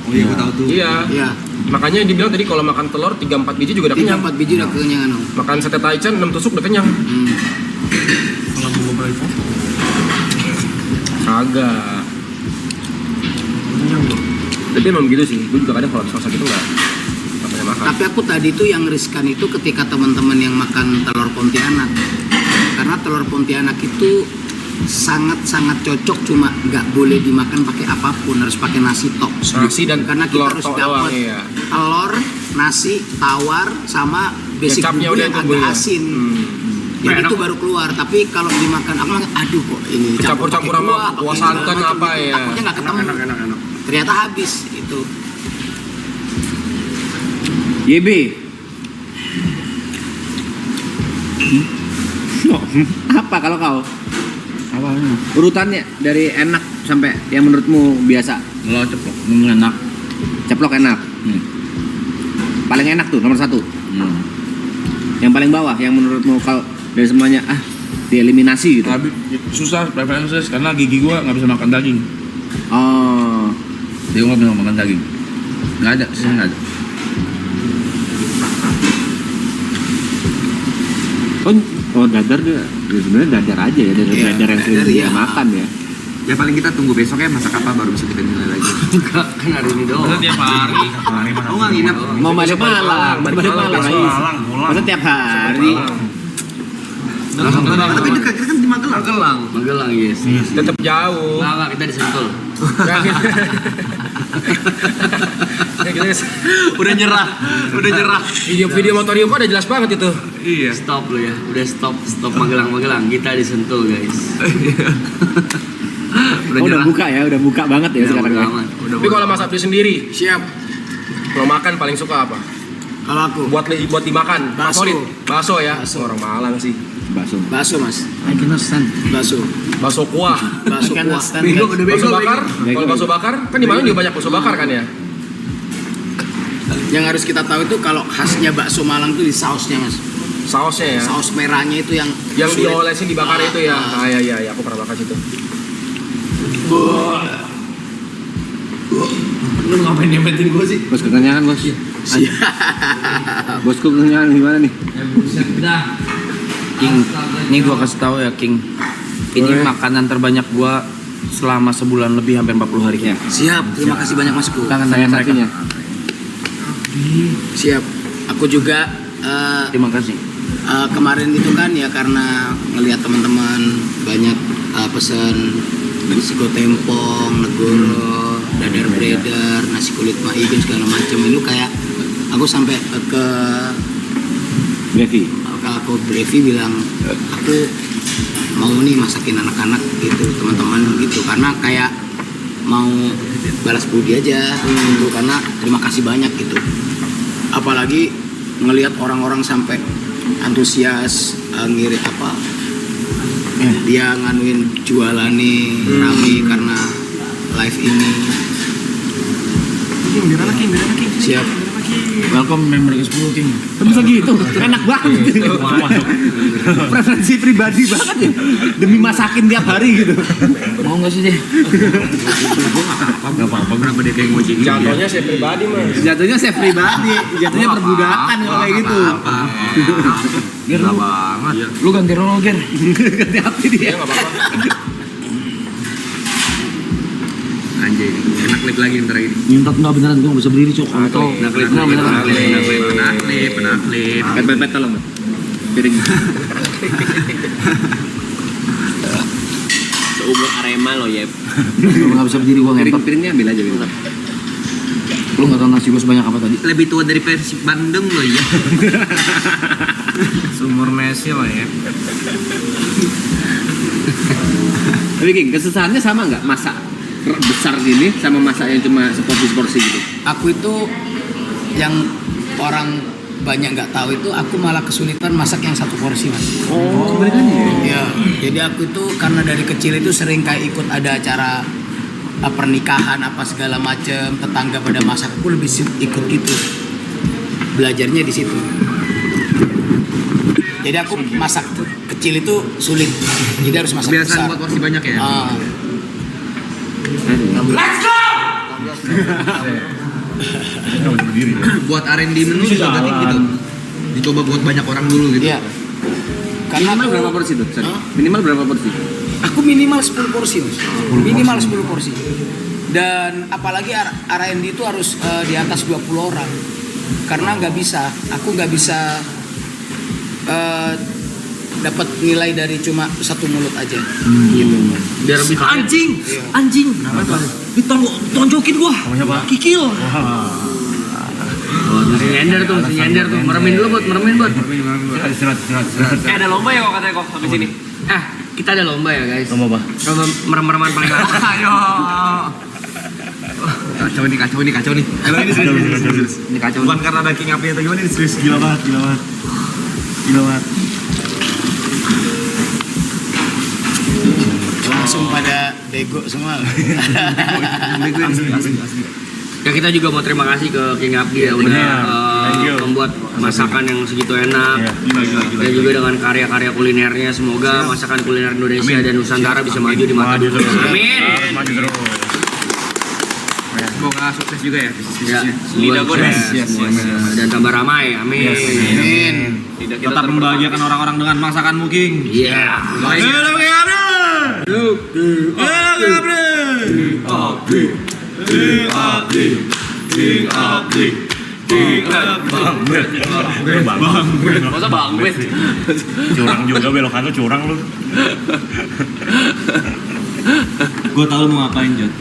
Oh iya, gue tahu tuh. Iya. Iya. Makanya dibilang tadi kalau makan telur 3-4 biji juga udah 3 kenyang. 4 biji udah kekenyangan. Om. Makan sate taichan 6 tusuk udah kenyang. Kalau mau ngobrol itu Kagak. Tapi emang gitu sih. Gue juga kadang kalau habis masak itu nggak pernah makan. Tapi aku tadi tuh yang riskan itu ketika teman-teman yang makan telur Pontianak. Karena telur Pontianak itu sangat-sangat cocok, cuma nggak boleh dimakan pakai apapun, harus pakai nasi tok. Nasi dan Karena kita telur harus tok dapat doang, iya. telur, nasi, tawar, sama basic Kecapnya bumbu udah yang itu, agak bumbunya. asin. Hmm. Jadi itu baru keluar. Tapi kalau dimakan, aku makan, aduh kok ini Campur-campur pakai sama pakai kuah segala santan macam apa gitu. ya. Takutnya nggak ketemu. enak. Ternyata habis itu. YB. Apa kalau kau? Apa? Urutannya dari enak sampai yang menurutmu biasa. Lo ceplok, enak. Ceplok enak. Paling enak tuh nomor 1. Yang paling bawah yang menurutmu kalau dari semuanya dieliminasi gitu. Tapi susah preferences karena gigi gua nggak bisa makan daging. Oh, Dia nggak bisa makan daging. Nggak ada, sih nggak ada. oh dadar dia sebenarnya dadar aja ya, dadar yang sering dadar, dia iya. makan ya. Ya paling kita tunggu besok ya masak apa baru bisa kita nilai lagi. Enggak, kan hari ini doang. Masa tiap hari. Oh nggak nginep. Mau balik Malang, balik Malang. Malang, pulang. Masa tiap hari? Tapi dekat kita kan di Magelang. Magelang, yes. Tetap jauh. Enggak, kita di Sentul. Udah nyerah. Video motorium kok udah jelas banget itu. Iya. Stop lu ya. Udah stop Magelang. Kita di Sentul, guys. Udah buka banget ya sekarang ya. Tapi kalau Mas Abdi sendiri, Siap. kalau makan paling suka apa? Kalau aku Buat dimakan, Bakso. favorit. Bakso ya. Bakso. Orang Malang sih. bakso Mas. I cannot stand. Bakso. Bakso kuah. Bakso kuah. Bakso bakar. Kalau bakso bakar, kan di Malang juga banyak bakso bakar kan ya. Yang harus kita tahu itu kalau khasnya bakso Malang itu di sausnya Mas. Sausnya ya. Saus merahnya itu yang sulit. diolesin dibakar itu ya. Iya, aku pernah makan situ. Lu ngapain nyemetin gua sih? Bos kekenyangan bos. Bosku kekenyangan gimana nih? Buset dah. King, ini gua kasih tahu ya King. Ini makanan terbanyak gua selama sebulan lebih, hampir 40 hari ya. Siap. Terima kasih banyak Masku. Kangen Saya sama mereka. sakinya. Siap. Aku juga Terima kasih. kemarin itu kan ya karena ngelihat teman-teman banyak pesan sego tempong, negoro, dadar bredar, nasi kulit maigen segala macam itu kayak aku sampai ke Brevi. aku Brevi bilang aku mau nih masakin anak-anak gitu teman-teman gitu karena kayak mau balas budi aja gitu karena terima kasih banyak gitu apalagi ngelihat orang-orang sampai antusias ngirim dia nganuin jualan nih rame karena live ini. Siap. Welcome member ke-10 King. Bisa gitu, enak banget. Preferensi pribadi banget ya. Demi masakin tiap hari gitu. Mau nggak sih deh? Gak apa-apa, kenapa dia kayak ngoceh gitu ya? Jatuhnya saya pribadi mas. Jatuhnya saya pribadi, jatuhnya perbudakan kalau kayak gitu. Ger, lu, lu ganti role Ger. Ganti hati dia. Iya nggak apa-apa. Anjay, enak klip lagi ntar ini. Nyuntat enggak beneran gua nggak bisa berdiri cok. Penaklip, penaklip. Pet tolong. Piring. Seumur Arema lo, Yep. Gua nggak bisa berdiri, gua ngentot. Piringnya ambil aja gitu. Lu nggak tahu nasi gua sebanyak apa tadi? Lebih tua dari Persib Bandung loh ya. Sumur Messi lah ya. Tapi King, kesusahannya sama nggak masak besar gini sama masak yang cuma seporsi gitu? Aku itu yang orang banyak nggak tahu itu aku malah kesulitan masak yang satu porsi Mas. Oh, kebalikannya. Ya, jadi aku itu karena dari kecil itu sering kayak ikut ada acara pernikahan apa segala macam tetangga pada masak aku lebih ikut gitu. Belajarnya di situ. Jadi aku masak kecil itu sulit. Jadi harus masak Kebiasaan besar. buat porsi banyak ya. Ah. Buat R&D menu juga berarti gitu. Dicoba buat banyak orang dulu gitu. Iya. Karena Minimal aku- berapa porsi tuh? Sorry. Hah? Minimal berapa porsi? Aku minimal 10 porsi, Mas. Minimal 10 porsi. Dan apalagi R&D itu harus di atas 20 orang. Karena nggak bisa, aku nggak bisa dapat nilai dari cuma satu mulut aja. Gitu. Biar lebih anjing. Iya. Anjing. Ditonjokin gua. Kikil. Oh, masih nyender tuh, meremin dulu buat, meremin buat. Ada lomba ya kok katanya kok habis ini. Kita ada lomba ya guys. Lomba apa? Lomba merem-mereman paling lama. Ayo. Kacau nih. Ini serius. Ini kacau. Bukan karena ada king up-nya atau gimana, ini serius gila banget. Langsung pada bego semua. Ya kita juga mau terima kasih ke King Abdi ya udah membuat masakan yang segitu enak. Dan juga dengan karya-karya kulinernya, semoga masakan kuliner Indonesia dan Nusantara bisa maju di mata dunia. Amin. Maju terus. Semoga sukses juga ya. Ya, semoga sukses. Dan tambah ramai. Amin. Tetap membahagiakan orang-orang dengan masakanmu, King. Iya. Masa banget? Curang juga, belokan tuh curang lu. Gue tahu lu mau ngapain, Jod.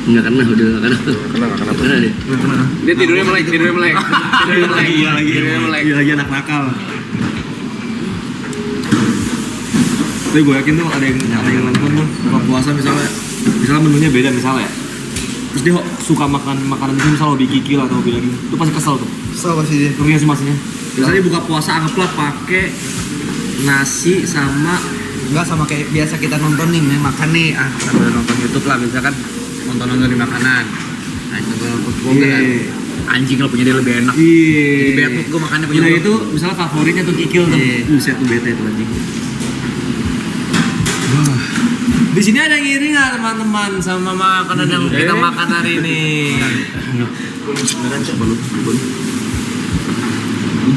Enggak kena udah kena deh. Dia tidurnya melek. Lagi anak nakal. Tapi gue yakin tuh ada yang nonton tuh buka puasa misalnya menunya beda misalnya. Terus dia suka makan makanan itu misalnya hobi kikil atau hobi lagi, itu pasti kesel tuh. Kesel pasti dia. Ngerti sih maksudnya? Misalnya buka puasa anggaplah pakai nasi sama Enggak sama kayak biasa kita nonton nih, makan nih, sambil nonton YouTube lah, misalkan nonton di makanan. Nah, itu gue kan anjing lo punya dia lebih enak. Jadi bad mood gue makannya punya Nah gua. itu misalnya favoritnya tuh kikil tuh. Buset tuh bete tuh anjing. Di sini ada yang iri nggak teman-teman sama makanan yang kita makan hari ini?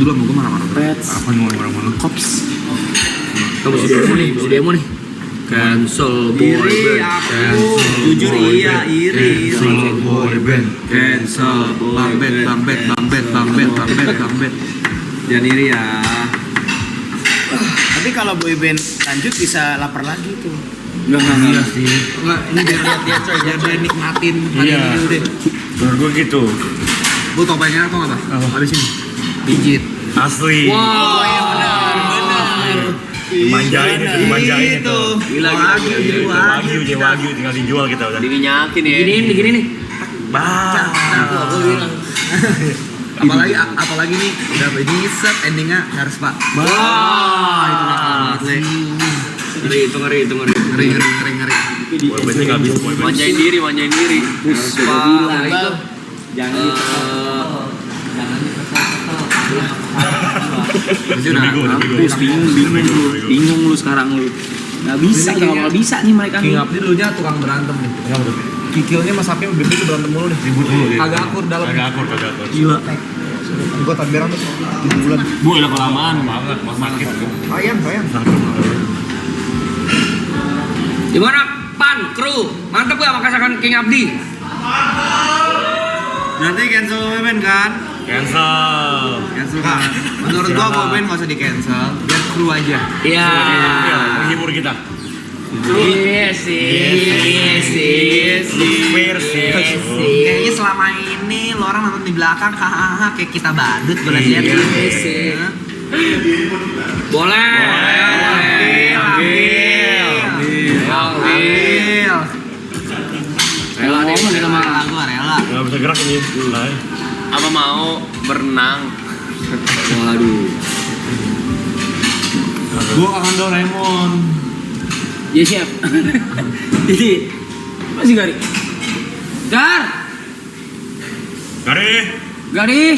Dulu mau gue marah-marah. Apa nih orang-orang? Kamu si demo nih. Cancel boy Iri band. aku, jujur iya iri. Cancel bang bet. Jangan iri ya. Tapi kalau boyband lanjut bisa lapar lagi tuh. Enggak sih. Enggak, ini biar lihat dia coy, biar dia nikmatin hari ini dulu deh. Menurut gue gitu. Gue tau paling enak tau gak, Pak? Habis ini pijit. Asli. Dimanjain itu. Gila. Wagyu tinggal dijual kita udah. Diminyakin ya. Gini nih. Bah. Aku bilang. Apalagi nih udah ini set endingnya harus Pak. Ngeri, itu ngeri. Ngeri. Boybandnya nggak bisa boyband. Manjain diri. Puspa itu. Mampus, bingung lu sekarang lu. Nggak bisa kalau bisa nih mereka nih. King Abdi dulunya tukang berantem nih. Kikilnya Mas Sapi sama Bebe tuh berantem mulu nih. Ribut dulu dia. Kagak akur dalam. Kagak akur. Gila. Gua takbiran tuh 7 bulan. Bu udah kelamaan banget, mas sakit. Sayang. Gimana Pan, kru? Mantep gak masakan King Abdi? Nanti cancel boyband kan? Cancel. Kak, menurut gua boyband nggak usah di cancel, biar kru aja. Iya. Menghibur kita. Yes. Fair sih. Kayaknya selama ini lo orang nonton di belakang, hahaha, kayak kita badut Iya, berarti. sih. Boleh. Ambil. Rela deh kita mah. Gua rela. Nggak bisa gerak ini. Mulai. Apa mau berenang? Waduh. Gua kangen Doraemon. Ya siap. Jadi masih Gari. Gari.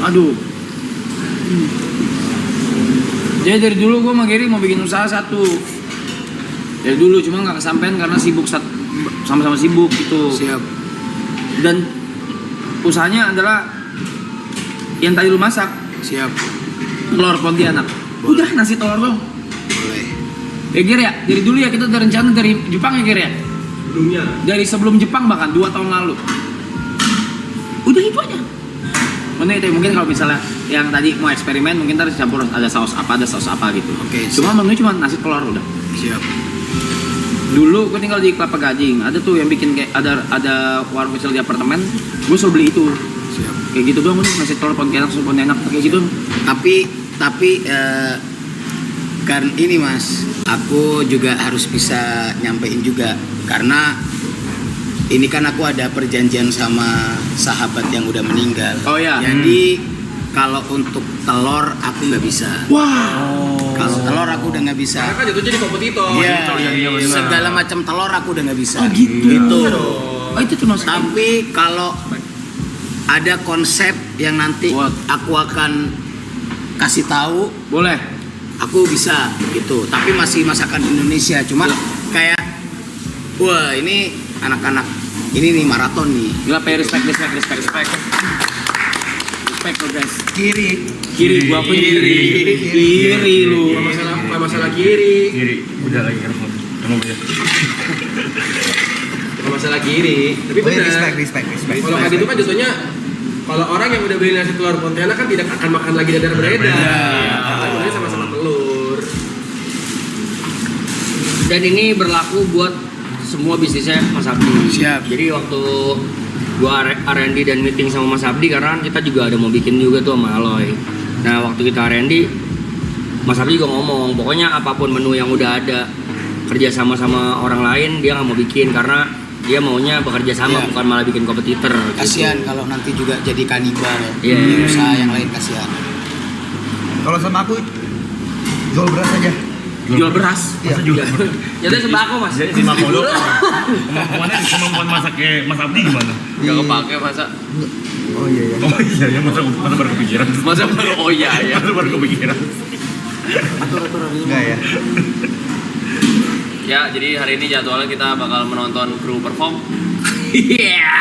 Aduh. Jadi dari dulu gue sama Gary mau bikin usaha satu. Dari dulu cuma nggak kesampaian karena sibuk sama-sama sibuk gitu. Siap. Dan usahanya adalah yang tadi lu masak, Siap. telur Pontianak. Udah nasi telur dong. Boleh. Ya Gir ya, dari dulu ya kita udah rencana dari Jepang ya Gir ya. Sebelumnya. Dari sebelum Jepang bahkan 2 tahun lalu. Udah itu aja. Mana itu mungkin kalau misalnya yang tadi mau eksperimen mungkin ntar dicampur ada saus apa gitu. Oke, Cuma menu cuma nasi telur udah. Siap. Dulu gue tinggal di Kelapa Gading, ada tuh yang bikin kayak ada warung kecil di apartemen, gue selalu beli itu. Siap. Kayak gitu doang udah nasi telur Pontianak, sup Pontianak kayak gitu. Tapi kan ini Mas, aku juga harus bisa nyampein juga karena ini kan aku ada perjanjian sama sahabat yang udah meninggal. Oh ya. Jadi kalau untuk telur aku nggak bisa. Kalau telur aku udah nggak bisa. Karena kan jatuh jadi kompetitor. Iya, benar. segala macam telur aku udah nggak bisa. Oh gitu. Gitu. Oh itu termasuk. Tapi kalau ada konsep yang nanti What? aku akan kasih tahu, Boleh. aku bisa gitu. Tapi masih masakan Indonesia. Cuma kayak, wah ini anak-anak ini nih maraton nih. Gila, respect lo guys. Kiri. Kiri gua pun kiri lu. Bukan masalah kiri. Kiri, udah lagi telepon. Emang bener. Bukan masalah kiri. Tapi Oh, iya, benar. respect. Kalau kayak gitu kan jatuhnya kalau orang yang udah beli nasi telur Pontianak kan tidak akan makan lagi dadar beredar. Karena sebenarnya sama-sama telur. Dan ini berlaku buat semua bisnisnya Mas Abdi. Siap. Jadi waktu gua R&D dan meeting sama Mas Abdi karena kita juga ada mau bikin juga tuh sama Aloy. Nah waktu kita R&D, Mas Abdi juga ngomong, pokoknya apapun menu yang udah ada kerja sama orang lain dia nggak mau bikin karena dia maunya bekerja sama Iya. bukan malah bikin kompetitor. Kasihan kalau nanti juga jadi kanibal Iya. di usaha yang lain, kasihan. Kalau sama aku jual beras aja. Jual beras. Iya. juga. Jadi sembako Mas. Jadi si Makolo kemampuan masak kayak Mas Abdi gimana? Gak kepake masa. Oh iya ya. Oh iya ya, masa baru kepikiran. Masa baru oh iya ya. Masa baru kepikiran. Enggak ya. Ya, jadi hari ini jadwalnya kita bakal menonton kru perform. Iya.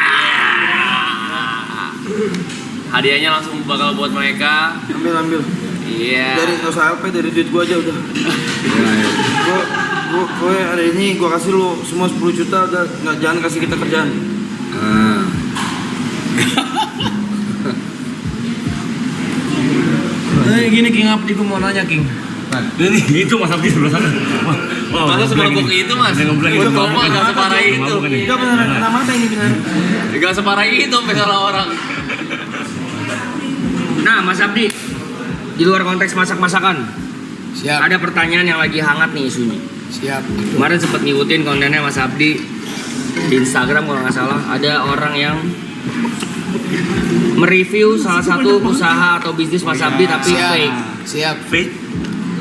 Hadiahnya langsung bakal buat mereka. Ambil Iya. dari nggak usah apa, dari duit gua aja udah. Gue hari ini gua kasih lu semua 10 juta, udah nggak, jangan kasih kita kerjaan. Gini King Abdi, gue mau nanya King. Ini itu Mas Abdi sebelah sana. Wah, Masa semabuk itu Mas? Dia ngebleng itu. Untuk apa gak separah itu? Mabuk kan ini. Enggak beneran kena mata ini beneran. Gak separah itu sampai salah orang. Nah, Mas Abdi, di luar konteks masak-masakan, Siap. ada pertanyaan yang lagi hangat nih isunya. Siap. Kemarin sempat ngikutin kontennya Mas Abdi di Instagram kalau nggak salah, ada orang yang mereview salah satu usaha atau bisnis Mas Abdi tapi Siap. fake. Siap. Fake.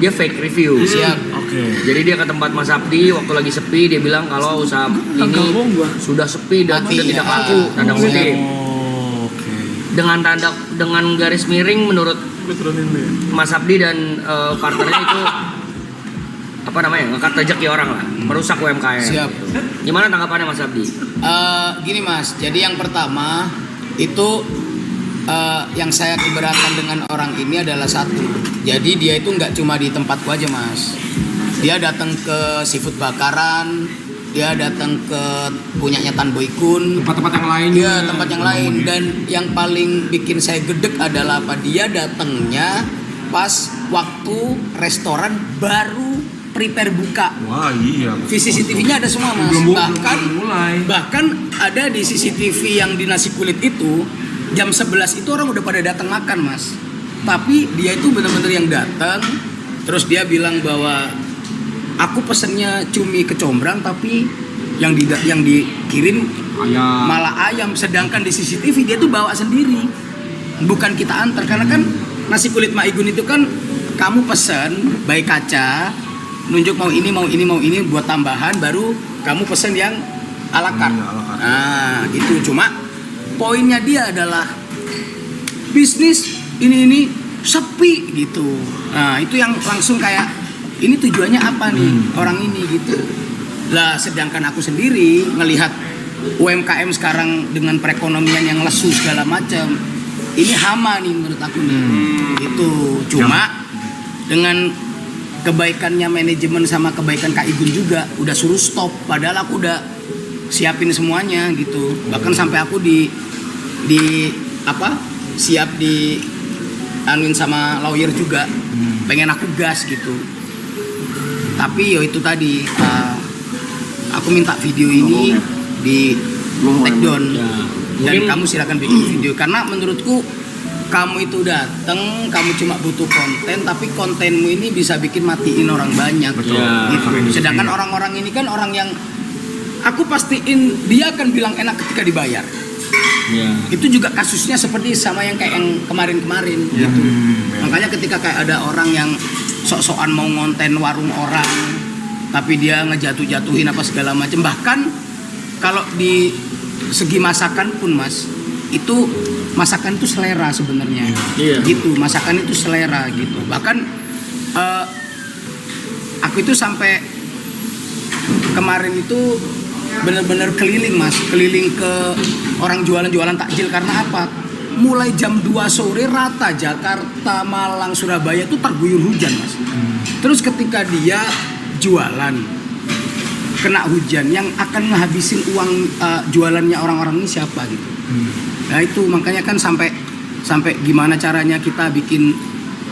Dia fake review. Siap. Oke. Jadi dia ke tempat Mas Abdi waktu lagi sepi, dia bilang kalau usaha ini sudah sepi dan Mati, sudah tidak ya. laku, tanda Siap. kutip. Oh, oke. Dengan garis miring menurut Mas Abdi dan partnernya itu apa namanya, ngekat rezeki orang lah, merusak UMKM. Siap. Gimana tanggapannya Mas Abdi? Gini Mas, jadi yang pertama itu yang saya keberatan dengan orang ini adalah satu. Jadi dia itu nggak cuma di tempatku aja Mas. Dia datang ke seafood bakaran, dia datang ke punyanya Tan Boy Kun, Tempat-tempat yang lain. dia tempat yang lain. Dan yang paling bikin saya gedek adalah apa? Dia datangnya pas waktu restoran baru prepare buka. Wah, iya. CCTV-nya ada semua Mas. Bahkan ada di CCTV yang di nasi kulit itu jam 11 itu orang udah pada datang makan Mas. Tapi dia itu benar-benar yang datang, terus dia bilang bahwa aku pesennya cumi kecombrang tapi yang dikirim malah ayam, sedangkan di CCTV dia tuh bawa sendiri. Bukan kita antar, karena kan nasi kulit Mak Igun itu kan kamu pesen baik kaca, nunjuk mau ini buat tambahan, baru kamu pesen yang ala carte. Nah, gitu. Cuma poinnya dia adalah bisnis ini sepi gitu. Nah, itu yang langsung kayak ini tujuannya apa nih orang ini gitu. Lah sedangkan aku sendiri ngelihat UMKM sekarang dengan perekonomian yang lesu segala macam, ini hama nih menurut aku nih. Itu cuma dengan kebaikannya manajemen sama kebaikan Kak Igun juga udah suruh stop, padahal aku udah siapin semuanya gitu. Bahkan sampai aku di siap di anuin sama lawyer juga, pengen aku gas gitu. Tapi yo itu tadi aku minta video ini di take down dan kamu silakan bikin video, karena menurutku kamu itu dateng, kamu cuma butuh konten, tapi kontenmu ini bisa bikin matiin orang banyak. Betul. Gitu. Sedangkan orang-orang ini kan orang yang aku pastiin dia akan bilang enak ketika dibayar. Itu juga kasusnya seperti sama yang kayak yang kemarin-kemarin gitu. Makanya ketika kayak ada orang yang sok-sokan mau ngonten warung orang, tapi dia ngejatuh-jatuhin apa segala macam, bahkan kalau di segi masakan pun Mas, itu masakan itu selera sebenarnya. Gitu, masakan itu selera gitu. Bahkan aku itu sampai kemarin itu benar-benar keliling Mas, keliling ke orang jualan-jualan takjil. Karena apa? Mulai jam 2 sore rata Jakarta, Malang, Surabaya itu terguyur hujan Mas. Terus ketika dia jualan kena hujan, yang akan ngehabisin uang jualannya orang-orang ini siapa gitu. Nah itu makanya kan sampai gimana caranya kita bikin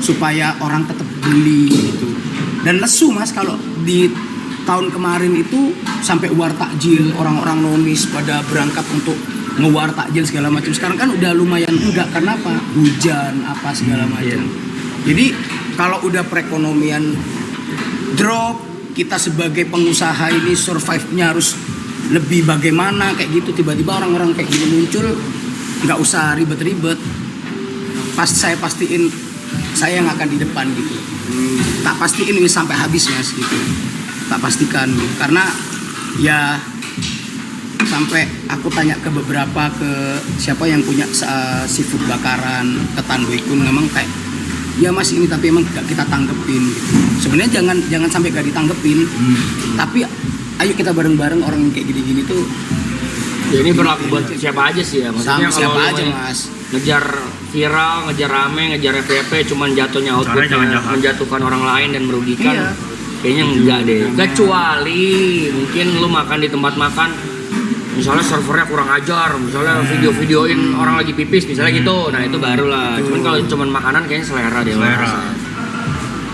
supaya orang tetap beli gitu. Dan lesu Mas, kalau di tahun kemarin itu sampai war takjil, orang-orang nomis pada berangkat untuk ngewar takjil segala macam. Sekarang kan udah lumayan enggak, karena apa? Hujan apa segala macam. Jadi kalau udah perekonomian drop, kita sebagai pengusaha ini survive-nya harus lebih bagaimana kayak gitu. Tiba-tiba orang-orang kayak gini muncul, nggak usah ribet-ribet. Saya pastiin saya yang akan di depan gitu. Tak pastiin ini sampai habis Mas gitu. Tak pastikan gitu. Karena ya sampai aku tanya ke beberapa, ke siapa yang punya seafood bakaran, ke Tanduikun, memang kayak ya Mas ini tapi emang gak kita tanggepin gitu. Sebenarnya jangan sampai gak ditanggepin, tapi ayo kita bareng-bareng orang yang kayak gini-gini tuh. Ya ini berlaku buat siapa aja sih ya, maksudnya siapa kalau aja Mas. Ngejar viral, ngejar rame, ngejar FYP, cuman jatuhnya outputnya menjatuhkan orang lain dan merugikan. Iya. Kayaknya enggak deh. Kecuali mungkin lu makan di tempat makan, misalnya servernya kurang ajar, misalnya video-videoin orang lagi pipis misalnya gitu, nah itu baru lah. Cuman kalau cuman makanan kayaknya selera deh.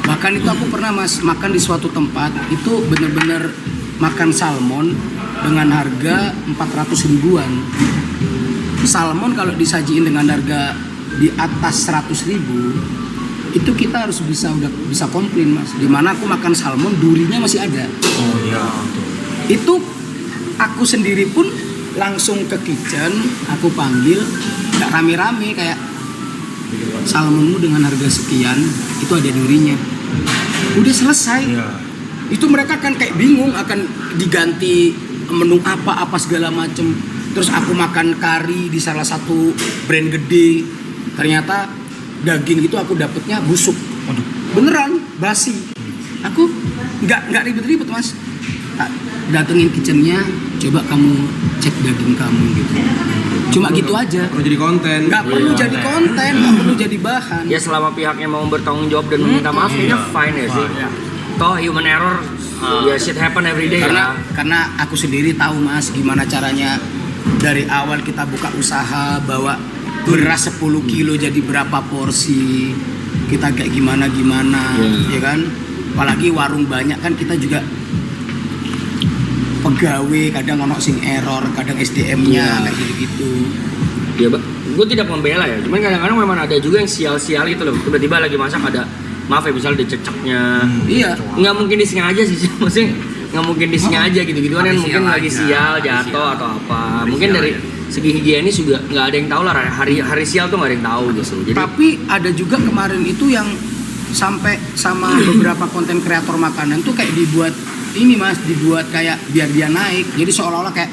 Bahkan itu aku pernah Mas makan di suatu tempat, itu bener-bener makan salmon dengan harga 400 ribuan. Salmon kalau disajiin dengan harga di atas 100 ribu, itu kita harus udah bisa komplain Mas. Dimana aku makan salmon durinya masih ada. Oh iya. Itu aku sendiri pun langsung ke kitchen, aku panggil, gak rame-rame, kayak salmonmu dengan harga sekian, itu ada durinya. Udah selesai. Itu mereka kan kayak bingung akan diganti menu apa segala macem. Terus aku makan kari di salah satu brand gede, ternyata daging itu aku dapetnya busuk. Beneran, basi. Aku nggak ribet-ribet Mas. Datengin kitchennya, coba kamu cek daging kamu gitu. Cuma gitu aja. Perlu jadi konten. Nggak perlu jadi konten, nggak perlu jadi bahan. Ya selama pihaknya mau bertanggung jawab dan meminta maaf, kayaknya fine ya sih. Toh human error, ya shit happen every day. Karena aku sendiri tahu Mas gimana caranya dari awal kita buka usaha, bawa beras 10 kilo jadi berapa porsi, kita kayak gimana ya kan. Apalagi warung banyak kan, kita juga pegawai, kadang ono sing error, kadang SDM-nya kayak gitu-gitu. Ya, gue tidak membela ya, cuman kadang-kadang memang ada juga yang sial-sial itu loh. Tiba-tiba lagi masak ada, maaf ya, misalnya ada cecaknya. Iya. Nggak mungkin disengaja sih, maksudnya nggak mungkin disengaja gitu-gitu kan, mungkin lagi sial, jatuh atau apa. Mungkin dari segi higienis juga nggak ada yang tahu lah, hari sial tuh nggak ada yang tahu gitu. Jadi, tapi ada juga kemarin itu yang sampai sama beberapa konten kreator makanan tuh kayak dibuat ini Mas, dibuat kayak biar dia naik. Jadi seolah-olah kayak,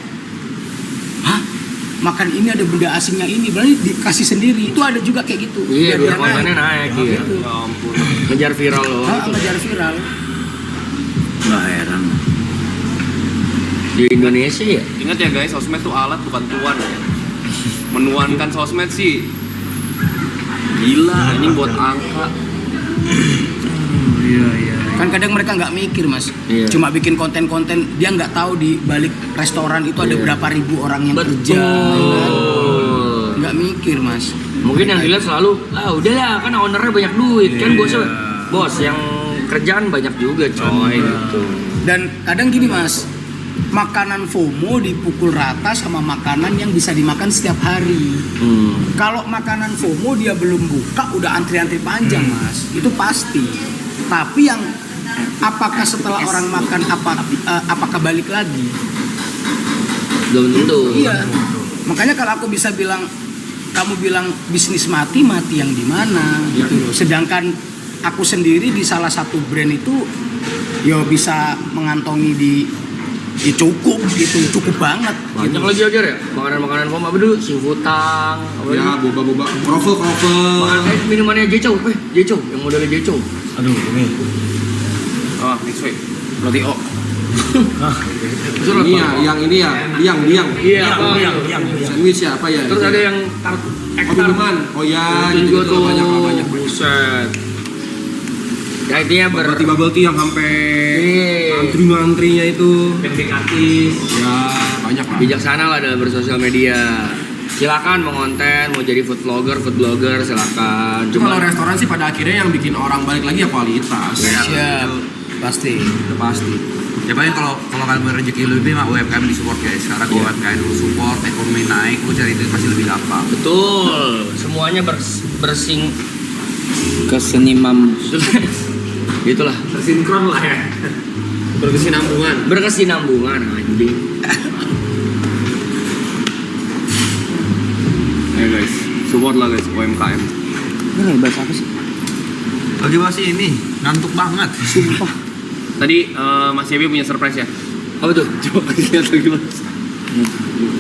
hah, makan ini ada benda asingnya ini, berarti dikasih sendiri. Itu ada juga kayak gitu. Iya, biar kontennya naik gitu. Gitu. Ya ampun. Ngejar viral loh. Ngejar viral. Nggak heran. di Indonesia ya. Ingat ya guys, sosmed tuh alat bukan tuan ya. Menuankan sosmed sih gila, ini buat angka. Kan kadang mereka nggak mikir mas, Iya. cuma bikin konten-konten, dia nggak tahu di balik restoran itu ada Iya. berapa ribu orang yang kerja, nggak mikir mas. Mungkin yang dilihat selalu, udahlah kan ownernya banyak duit kan bos yang kerjaan banyak juga coy gitu. Dan kadang gini mas, makanan FOMO dipukul rata sama makanan yang bisa dimakan setiap hari. Kalau makanan FOMO dia belum buka udah antri-antri panjang mas, itu pasti. Tapi yang apakah setelah orang makan apakah balik lagi? Belum tentu. Iya. Makanya kalau aku bisa bilang, kamu bilang bisnis mati yang di mana gitu loh. Sedangkan aku sendiri di salah satu brand itu yo bisa mengantongi di cukup gitu, cukup banget. Banyak gitu. lagi aja ya makanan-makanan FOMO apa dulu, singkutang, Ya, boba-boba, kroffel. minumannya Jeco, yang modelnya Jeco. Aduh, ini. Oh, next week. Roti O. Ini ya, yang ini ya, biang. Iya, apa? Sandwich ya, apa ya? Terus ada yang tart Oh, minuman. Oh ya, itu juga gitu tuh banyak. buset. Ya intinya Bubble tea yang sampai antri-antrinya itu. artis. Ya, banyak lah. Bijaksana lah dalam bersosial media. Silakan mau konten, mau jadi food blogger silakan. Cuma kalau restoran sih pada akhirnya yang bikin orang balik lagi ya kualitas. Siap. Pasti. Udah pasti. Ya paling kalau kalian punya rezeki lebih mah UMKM di support guys. Sekarang kalau UMKM lu support, ekonomi naik, lu cari duit pasti lebih gampang. Betul. Semuanya bersing Kesenimam. Itulah. Sinkron lah ya. Berkesinambungan anjing. Ayo guys, support lah guys UMKM. Ini bahas apa sih? Lagi masih ini, ngantuk banget. Sumpah. Tadi Mas Yebi punya surprise ya? Apa tuh? Coba lihat lagi Mas.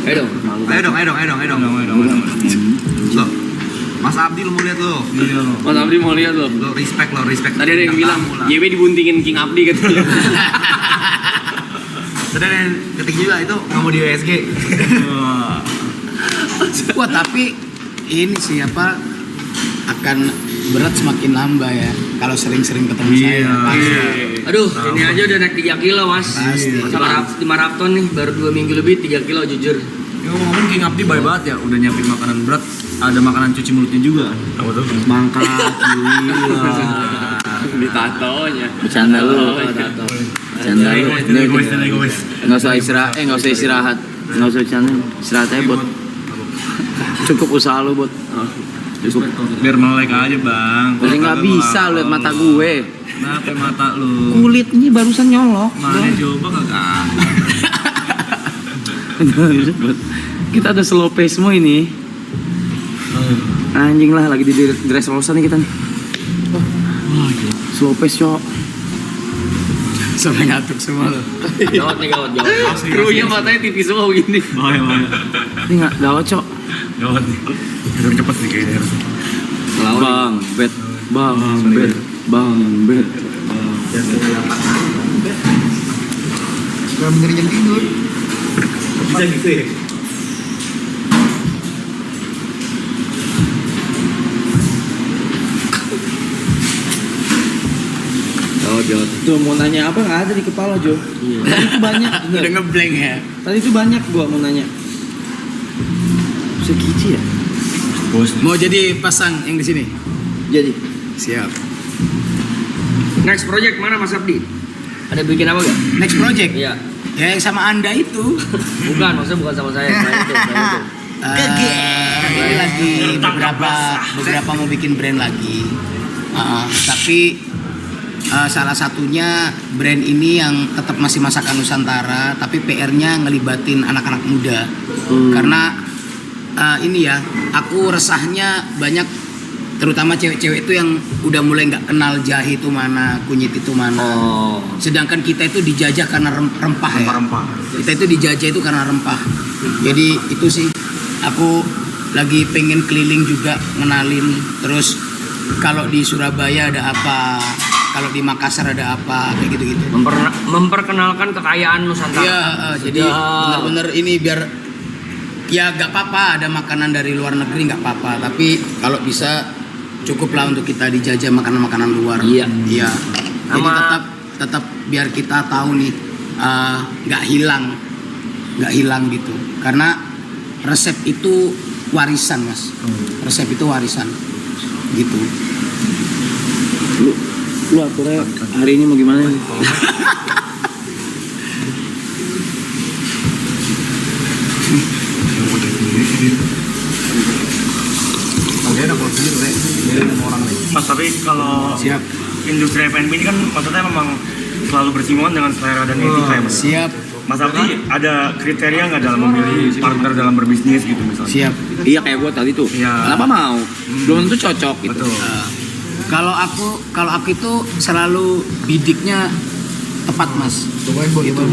Ayo dong. Ayo dong. Loh, Mas Abdi lu mau lihat lo? Iya loh. Mas Abdi mau lihat loh. Lo respect. Tadi ada yang bilang YB dibuntingin King Abdi katanya. Tadi ada yang ketik juga itu nggak mau di USG. Wah tapi ini siapa akan berat semakin nambah ya kalau sering-sering ketemu saya. Pasti. Aduh, ini aja udah naik 3 kilo mas. Pasti. Di maraton nih baru 2 minggu lebih 3 kilo jujur. Ya ngomong King Abdi baik banget ya, udah nyiapin makanan berat, ada makanan cuci mulutnya juga. Apa tuh? Mangka, kiwi lah. Ditatonya. Bercanda lu. Bercanda lu. Egois. Nggak usah istirahat. Nggak usah bercanda. Istirahat aja buat. Cukup usaha lu buat. Cukup biar melek aja bang. Jadi nggak bisa lihat mata gue. Kenapa mata lu? Kulitnya barusan nyolok. Mana coba kagak? Kita ada slow pace semua ini. Anjing lah lagi di dress rosa nih kita nih. Slow pace cok. Sampai ngantuk semua loh. Gawat. Krunya matanya tipis semua begini. Bahaya. Ini nggak gawat cok. Gawat nih. Harus cepet sih kayaknya harus. Bang bet. Gak bener jam tidur. Bisa gitu ya? Gawat. Tuh mau nanya apa nggak ada di kepala Jo. Tadi itu banyak. Udah ngeblank ya. Tadi itu banyak gua mau nanya. Segitu ya? Mau jadi pasang yang di sini. Jadi. Siap. Next project mana Mas Abdi? Ada bikin apa gak? Next project. Iya. Ya yang sama Anda itu. Bukan, maksudnya bukan sama saya. Selain itu. Ini lagi beberapa mau bikin brand lagi. Tapi salah satunya brand ini yang tetap masih masakan Nusantara, tapi PR-nya ngelibatin anak-anak muda. Karena ini ya, aku resahnya banyak, terutama cewek-cewek itu yang udah mulai nggak kenal jahe itu mana, kunyit itu mana. Sedangkan kita itu dijajah karena rempah ya. Kita itu dijajah itu karena rempah. Jadi itu sih, aku lagi pengen keliling juga ngenalin. Terus kalau di Surabaya ada apa, kalau di Makassar ada apa, kayak gitu-gitu. Memperkenalkan kekayaan Nusantara. Iya, jadi bener-bener ini biar ya gak apa-apa ada makanan dari luar negeri gak apa-apa, tapi kalau bisa cukuplah untuk kita dijajah makanan-makanan luar. Iya. Iya. Jadi Sama- tetap biar kita tahu nih nggak hilang gitu. Karena resep itu warisan, Mas. Resep itu warisan. Gitu. Lu aturnya hari ini mau gimana nih? Mas, tapi kalau Siap. industri F&B ini kan maksudnya memang selalu bersinggungan dengan selera dan etika ya, Mas. Siap. Mas Abdi ada kriteria nggak dalam memilih partner dalam berbisnis gitu misalnya? Siap. Iya kayak gue tadi tuh. Iya. Kenapa mau? Belum tentu cocok gitu. Betul. Kalau aku itu selalu bidiknya tepat, Mas. Gitu.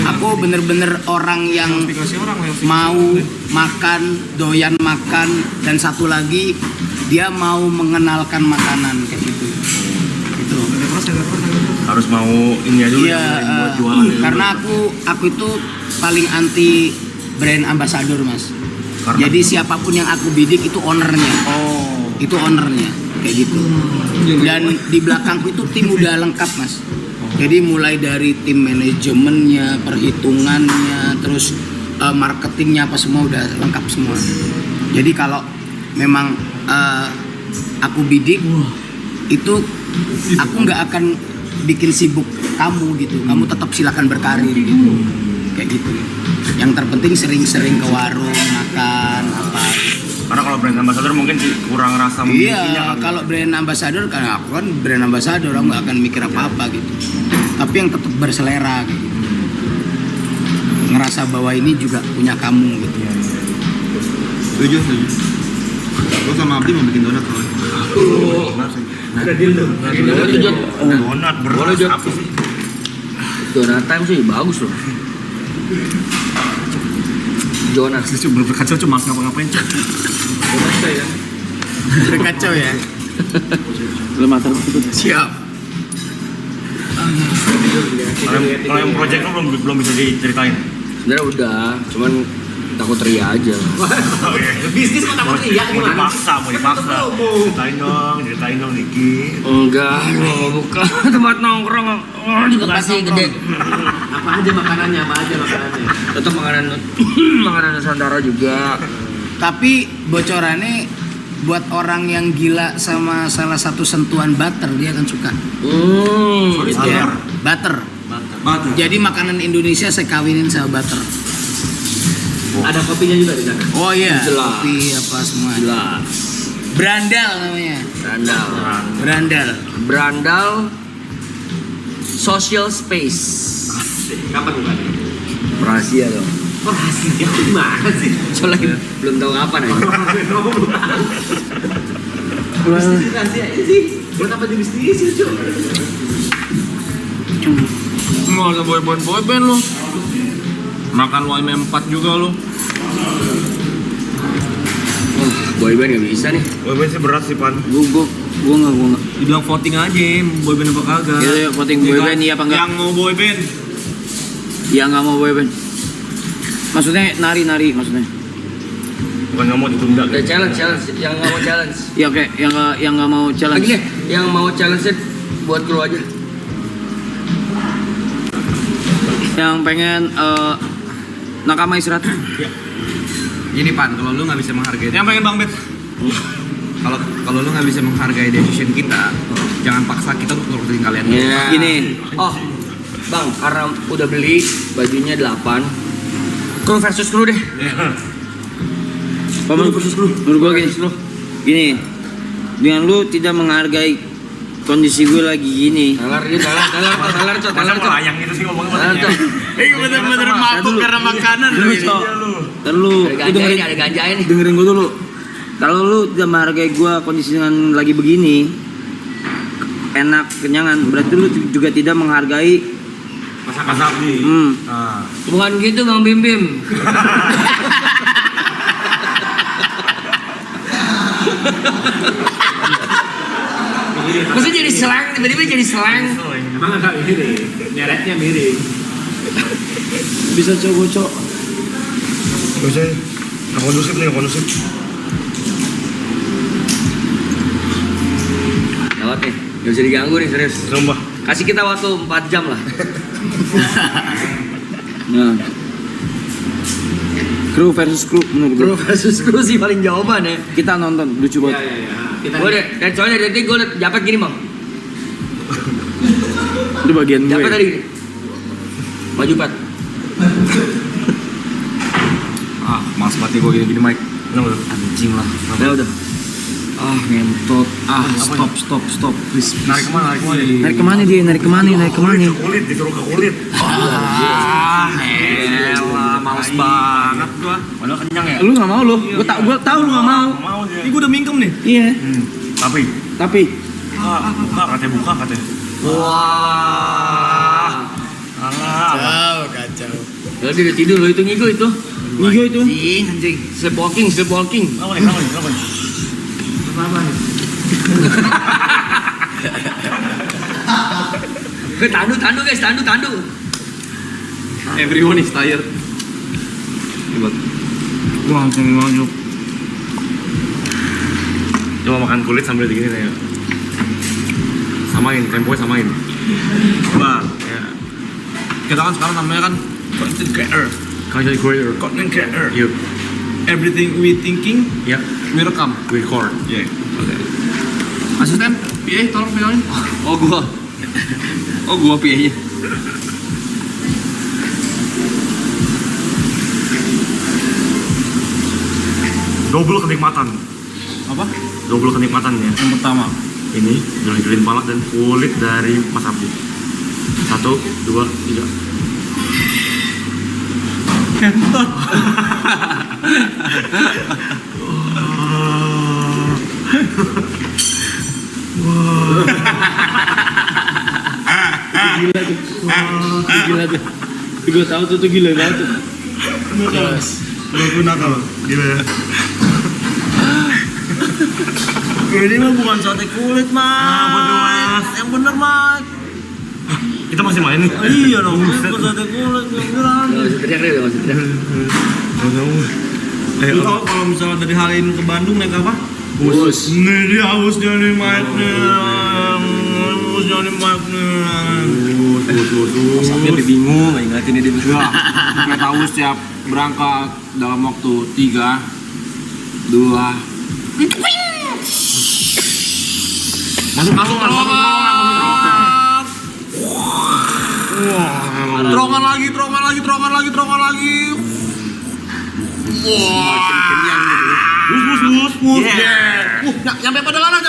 Aku bener-bener orang yang mau makan, doyan makan, dan satu lagi dia mau mengenalkan makanan kayak gitu. Gitu. Harus mau ini aja dulu Iya, yang buat jualan dulu. karena aku itu paling anti brand ambassador, Mas. Karena? Jadi siapapun yang aku bidik itu ownernya. Itu ownernya kayak gitu. Dan di belakangku itu tim udah lengkap, Mas. Jadi mulai dari tim manajemennya, perhitungannya, terus marketingnya apa semua udah lengkap semua. Jadi kalau memang aku bidik itu aku nggak akan bikin sibuk kamu gitu. Kamu tetap silakan berkarir gitu. Kayak gitu. Yang terpenting sering-sering ke warung makan apa. Karena kalau brand ambassador mungkin sih kurang rasa memilikinya Iya, kan. kalau brand ambassador karena aku kan brand ambassador, aku nggak akan mikir apa-apa gitu. Tapi yang tetap berselera gitu. Ngerasa bahwa ini juga punya kamu gitu. Setuju. Gue sama Abdi mau bikin donat soalnya. Donat beras apa sih? Donat time sih bagus loh. Donat. Belum berkaca cuma ngapa-ngapain cok. Berkacau ya. Lu matang Siap. Kalau yang project lo belum bisa diceritain. Sebenarnya udah, cuman takut ria aja. Bisnis kok takut riak Mau gimana? dipaksa. Ceritain dong Niki. Enggak, mau buka tempat nongkrong. Oh, juga pasti gede. Apa aja makanannya? Tetap makanan makanan Nusantara juga. Tapi bocorannya buat orang yang gila sama salah satu sentuhan butter dia akan suka. Ya, butter. Jadi makanan Indonesia saya kawinin sama butter. Ada kopinya juga di sana. Oh iya, Jelas. kopi apa semua. Jelas. Brandal namanya. Brandal Social Space. Kapan bukannya? Rahasia dong. Oh, hasilnya gimana sih? Soalnya belum tahu apa nih. Bisnis rahasia aja sih. Buat apa di bisnis sih, Cuk? Nggak usah boyband lu. Makan lu M4 juga lu. Boyband nggak bisa nih. Wah, sih berat sih Pan. Gua nggak. Dibilang voting aja, boyband apa kagak? Iya, voting boyband iya apa enggak? Yang mau boyband. Yang nggak mau boyband. Maksudnya nari maksudnya. Bukan nggak mau ditunda. Udah challenge, yang nggak mau challenge. Ya oke, yang nggak mau challenge. Lagi deh, yang mau challenge buat keluar aja. Yang pengen nakama istirahat. Gini Pan, kalau lu nggak bisa menghargai, Yang pengen Bang Bet. kalau lu nggak bisa menghargai decision kita, jangan paksa kita untuk nurutin kalian. Iya. Gini. Oh, Bang, karena udah beli bajunya 8. Kru versus kru deh. Menurut gua gini. Dengan lu tidak menghargai kondisi gue lagi gini. Teler, Cok. Masa melayang gitu sih ngomongnya. Teler, Cok. Bener-bener mabuk karena makanan loh ini. Ntar lu Ada ganjanya nih. dengerin gue dulu. Kalau lu tidak menghargai gue kondisi dengan lagi begini, enak, kenyangan, berarti lu juga tidak menghargai. Mas Abdi. Ah. Bukan gitu, Bang Bim Bim. Maksudnya jadi slang, tiba-tiba jadi slang. Emang agak mirip, nyeretnya mirip. Bisa cowok-cowok. Gak usah, gak kondusif nih, gak kondusif. Gawat nih, gak bisa diganggu nih serius. Sumpah. Kasih kita waktu 4 jam lah. Nah. Kru versus kru menurut gue. Kru versus kru sih paling jawaban ya. Kita nonton lucu banget. Gue dan soalnya dari tadi gue liat Japet gini bang. Itu bagian gue. Japet tadi gini. Maju Pat. Males banget gue gini-gini Mike. Anjing lah. Ya udah. Ngentot. Stop. Please. Narik kemana? Narik kemana dia? Narik kemana? Kulit, disuruh ke kulit. Elah, males banget gua. Padahal kenyang ya. Lu nggak mau lu? Gua tahu lu nggak mau. Mau dia. Ini gua udah mingkem nih. Iya. Tapi, buka katanya. Wah. Alah. Kacau. Ya dia udah tidur loh itu ngigo itu. Ngigo itu. Anjing. Sleepwalking. Kenapa nih? Tandu guys, tandu. Everyone is tired. Hebat. Gua langsung maju. Coba makan kulit sambil digini nih ya. Samain, temponya samain. Bang, Ya. kita kan sekarang namanya kan content creator. Content creator. Content creator. Yuk. Everything we thinking, Ya. we rekam. Record. Yeah. Oke. Asisten, PA tolong pegangin. Oh gua PA-nya. Double kenikmatan. Apa? Double kenikmatan ya. Yang pertama. Ini gilin palak dan kulit dari Mas Abdi. 1, 2, 3. Kentot. Gila tuh. Gue tahu tuh gila banget tuh. Gue nakal. Gila ya. Ini mah bukan sate kulit, Mas. Betul, Mas. Yang bener, Mas. Kita masih main nih. Iya dong, bukan sate kulit, beneran. Gak usah teriak deh, gak usah teriak. Lu tau kalau misalnya dari Halim ke Bandung naik apa? Bus. Nih dia hausnya nih mic-nya. Hausnya nih mic-nya. Sampai dia bingung, ingatin dia bingung. Kita tahu setiap berangkat dalam waktu 3, 2. Masuk. Terongan lagi. Bus. Yeah. Nyampe pada larang.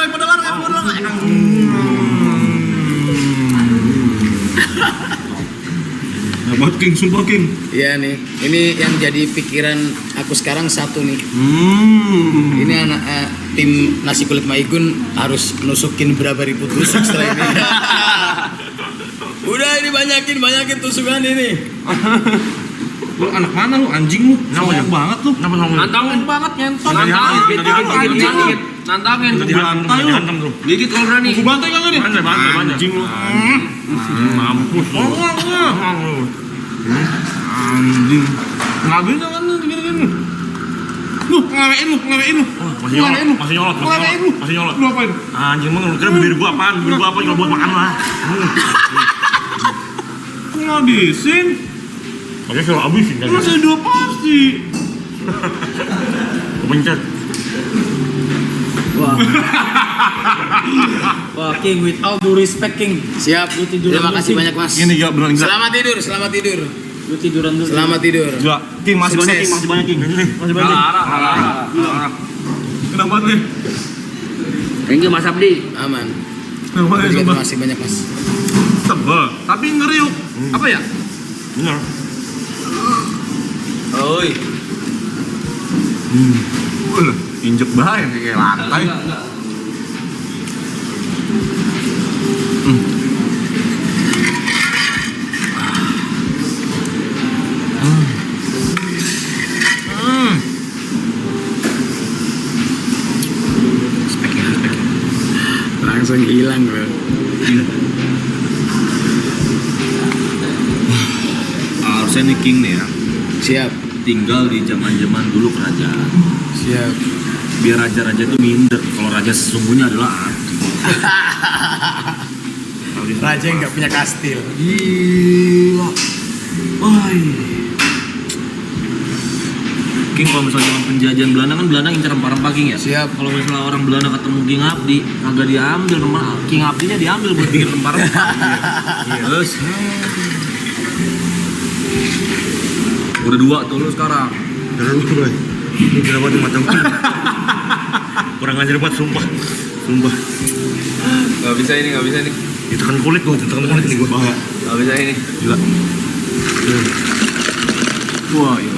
Hebat King, sumpah King. Iya nih, ini yang jadi pikiran aku sekarang satu nih. Ini anak tim nasi kulit Maigun harus nusukin berapa ribu tusuk setelah ini. Udah ini banyakin tusukan ini. Lu anak mana lu, anjing lu? Sombong banget lu. Nantangin banget ngentot. Nantangin. Dihantam tuh. Gigit kalau berani. Aku bantai kagak nih? Bantai. Anjing lu. Mampus. Anjing. Nggak bisa kan lu gini-gini. Lu ngelewein lu. Masih nyolot. Lu apain? Anjing, lu kira bibir gua apaan? Bibir gua apa kalau buat makan lah. Lu ngabisin? Makanya suruh habisin kan. Masa dua pasti. Gua pencet. Wah, King, with all due respect, King. Siap. Terima kasih banyak Mas. Gini gak beneran gila. Selamat tidur. Lu tiduran dulu. Selamat tidur. Gila. King masih banyak King, masih banyak King. Masih banyak. Larang. Kenapa nih? Thank you Mas Abdi. Aman. Kenapa nih? Terima kasih banyak Mas. Tebel. Tapi ngeriuk. Apa ya? Bener. Oi. Injek banget kayak lantai. Langsung hilang bro. Harusnya nih King nih ya, Siap. tinggal di zaman dulu kerajaan. Siap. Biar raja-raja itu minder kalau raja sesungguhnya adalah aku. Raja yang nggak punya kastil. Gila. Wah. King kalau misalnya zaman penjajahan Belanda kan Belanda incar rempah-rempah King ya. Siap. Kalau misalnya orang Belanda ketemu King Abdi, kagak diambil rumah King Abdinya diambil buat bikin rempah-rempah. Yes. Udah 2 tuh lu sekarang. Udah lu bro. Ini kenapa di mata gue? Kurang ajar banget sumpah. Sumpah. Gak bisa ini. Itu kan kulit gue, tekan kulit nih gue. Bahaya. Gak bisa ini. Gila. Wah, iya.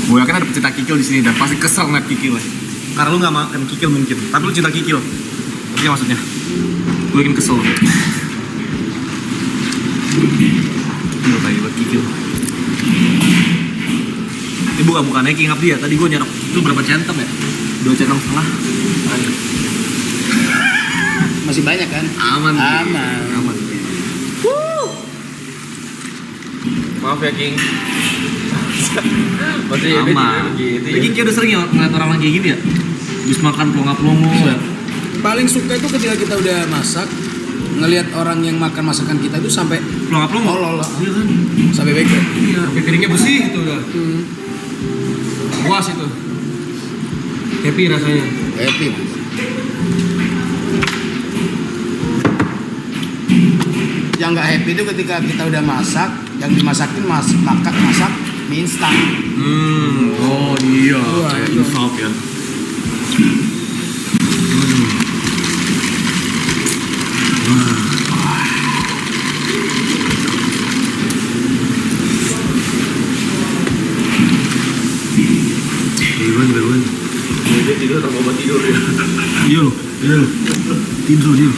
Gue yakin ada pecinta kikil di sini dan pasti kesel ngeliat kikil. Karena lu gak makan kikil mungkin, tapi lu cinta kikil. Ngerti nggak maksudnya? Gue yakin kesel. Lu kayak buat kikil. Ini bukannya King Abdi ya, tadi gue nyerok itu berapa centem ya? 2 centem setengah. Masih banyak kan? Aman. Aman. Maaf ya King. Masih ini Aman. gitu Lagi kayak udah sering ya ngeliat orang lagi gini ya. Habis makan pelongo-pelongo ya. Paling suka itu ketika kita udah masak, ngelihat orang yang makan masakan kita itu sampai Pelongo-pelongo. olol, Iya kan? sampai bego. Iya. Sampai piringnya bersih itu udah. Puas itu. Happy rasanya. Happy mas. Yang nggak happy itu ketika kita udah masak, yang dimasakin masak mie instan. Oh iya. Wah, Kayak itu. insaf ya. Beruan. Dia tidur tanpa obat tidur ya. Iya loh. Tidur dia.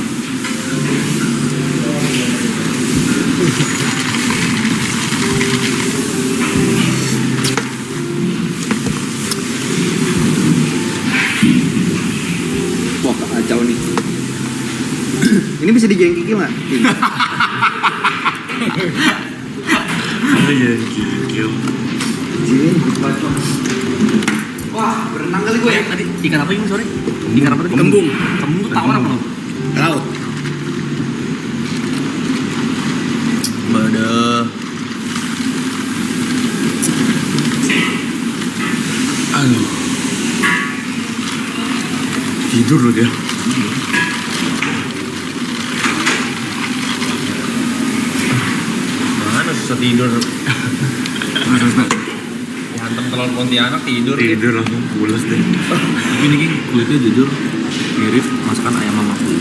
Wah kacau nih. Ini bisa digeng kikil nggak? Iya, kikil. Wah berenang kali gue ya. Tadi ikan apa ini sore? Ikan apa tadi? Kembung. Kembung tuh tawar apa lo? Laut. Badah. Aduh. Tidur loh dia. Mana susah tidur. Dihantam telur Pontianak tidur. Tidur langsung pulas deh. Tapi ini King, kulitnya jujur mirip masakan ayam mamaku.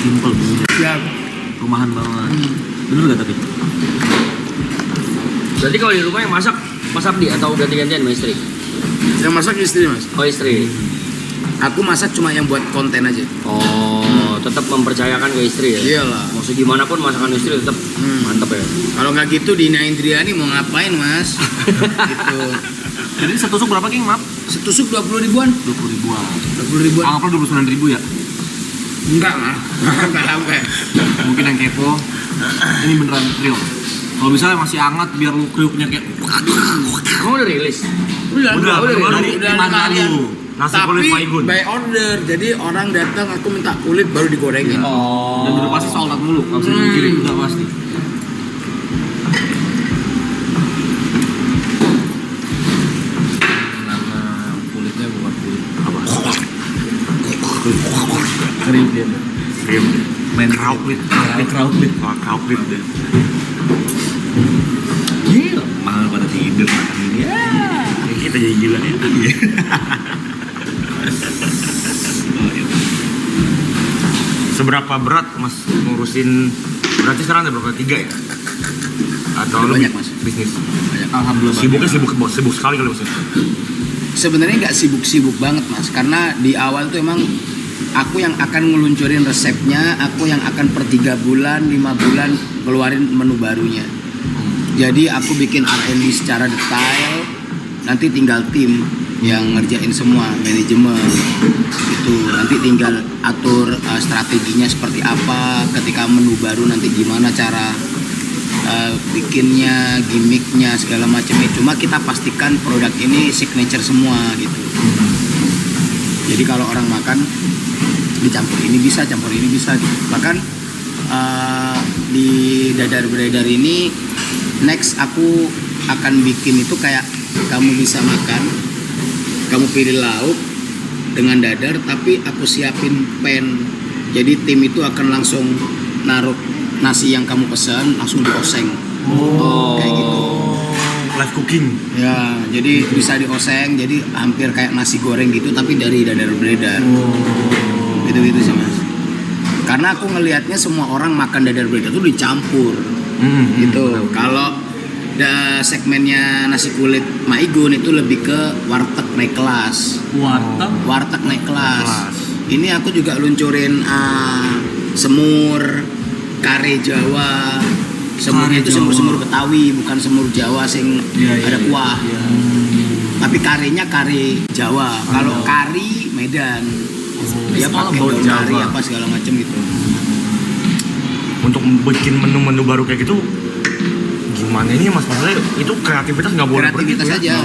Simple bener. Siap. Rumahan banget. Bener gak tapi? Berarti kalau di rumah yang masak Mas Abdi atau ganti-gantian sama istri? Yang masak istri mas. Oh istri. Aku masak cuma yang buat konten aja. Oh, tetap mempercayakan ke istri ya? Iyalah. Mau segimana pun masakan istri tetap mantep ya. Kalau nggak gitu Dina Indriani mau ngapain mas? Gitu. Jadi satu tusuk berapa King? Maaf? Setusuk 20 ribuan. 20 ribuan. 20 ribuan. Anggaplah 29.000 ya? Enggak lah. Enggak sampai. Mungkin yang kepo, ini beneran real. Kalau misalnya masih hangat biar lu kriuknya kayak Kamu udah rilis? Udah dari mana lu? Nasi Tapi kulit Paigun. by order. Jadi orang datang aku minta kulit baru digorengin. Dan udah pasti sold out mulu, nggak bisa dikirim, udah pasti. Nama kulitnya bukan kulit. Kriuk dia. Krim. Main Krauklit. Krauklit. Wah, krauklit deh. Gila, mahal pada tidur makan ini. Kita jadi gila ya. Seberapa berat mas ngurusin, berarti sekarang ada berapa, 3 ya? Atau Udah lu banyak, Mas. bisnis? Alhamdulillah. Sibuknya sibuk sekali kali maksudnya. Sebenarnya nggak sibuk-sibuk banget mas, karena di awal tuh emang aku yang akan ngeluncurin resepnya, aku yang akan per 3 bulan, 5 bulan keluarin menu barunya. Jadi aku bikin R&D secara detail, nanti tinggal tim yang ngerjain semua, manajemen itu nanti tinggal atur strateginya seperti apa, ketika menu baru nanti gimana cara bikinnya, gimmicknya segala macamnya. Cuma kita pastikan produk ini signature semua gitu. Jadi kalau orang makan dicampur ini bisa, campur ini bisa gitu. Bahkan di dadar beredar ini next aku akan bikin itu kayak kamu bisa makan, kamu pilih lauk dengan dadar, tapi aku siapin pan. Jadi tim itu akan langsung naruh nasi yang kamu pesan langsung dioseng. Kayak gitu. Live cooking. Ya, jadi bisa dioseng, jadi hampir kayak nasi goreng gitu tapi dari dadar beredar. Gitu-gitu sih Mas. Karena aku ngelihatnya semua orang makan dadar beredar itu dicampur. Gitu. Kalau segmennya nasi kulit Maigun itu lebih ke warteg naik kelas. Warteg naik kelas. Ini aku juga luncurin semur kare Jawa. Semurnya itu semur Betawi, bukan semur Jawa sing ada kuah. Tapi karenya kare Jawa. Kalau kari Medan, dia pakai daun kari apa segala macam gitu. Untuk bikin menu-menu baru kayak gitu gimana ini Mas? Maksudnya itu kreativitas nggak boleh Kreativitas aja.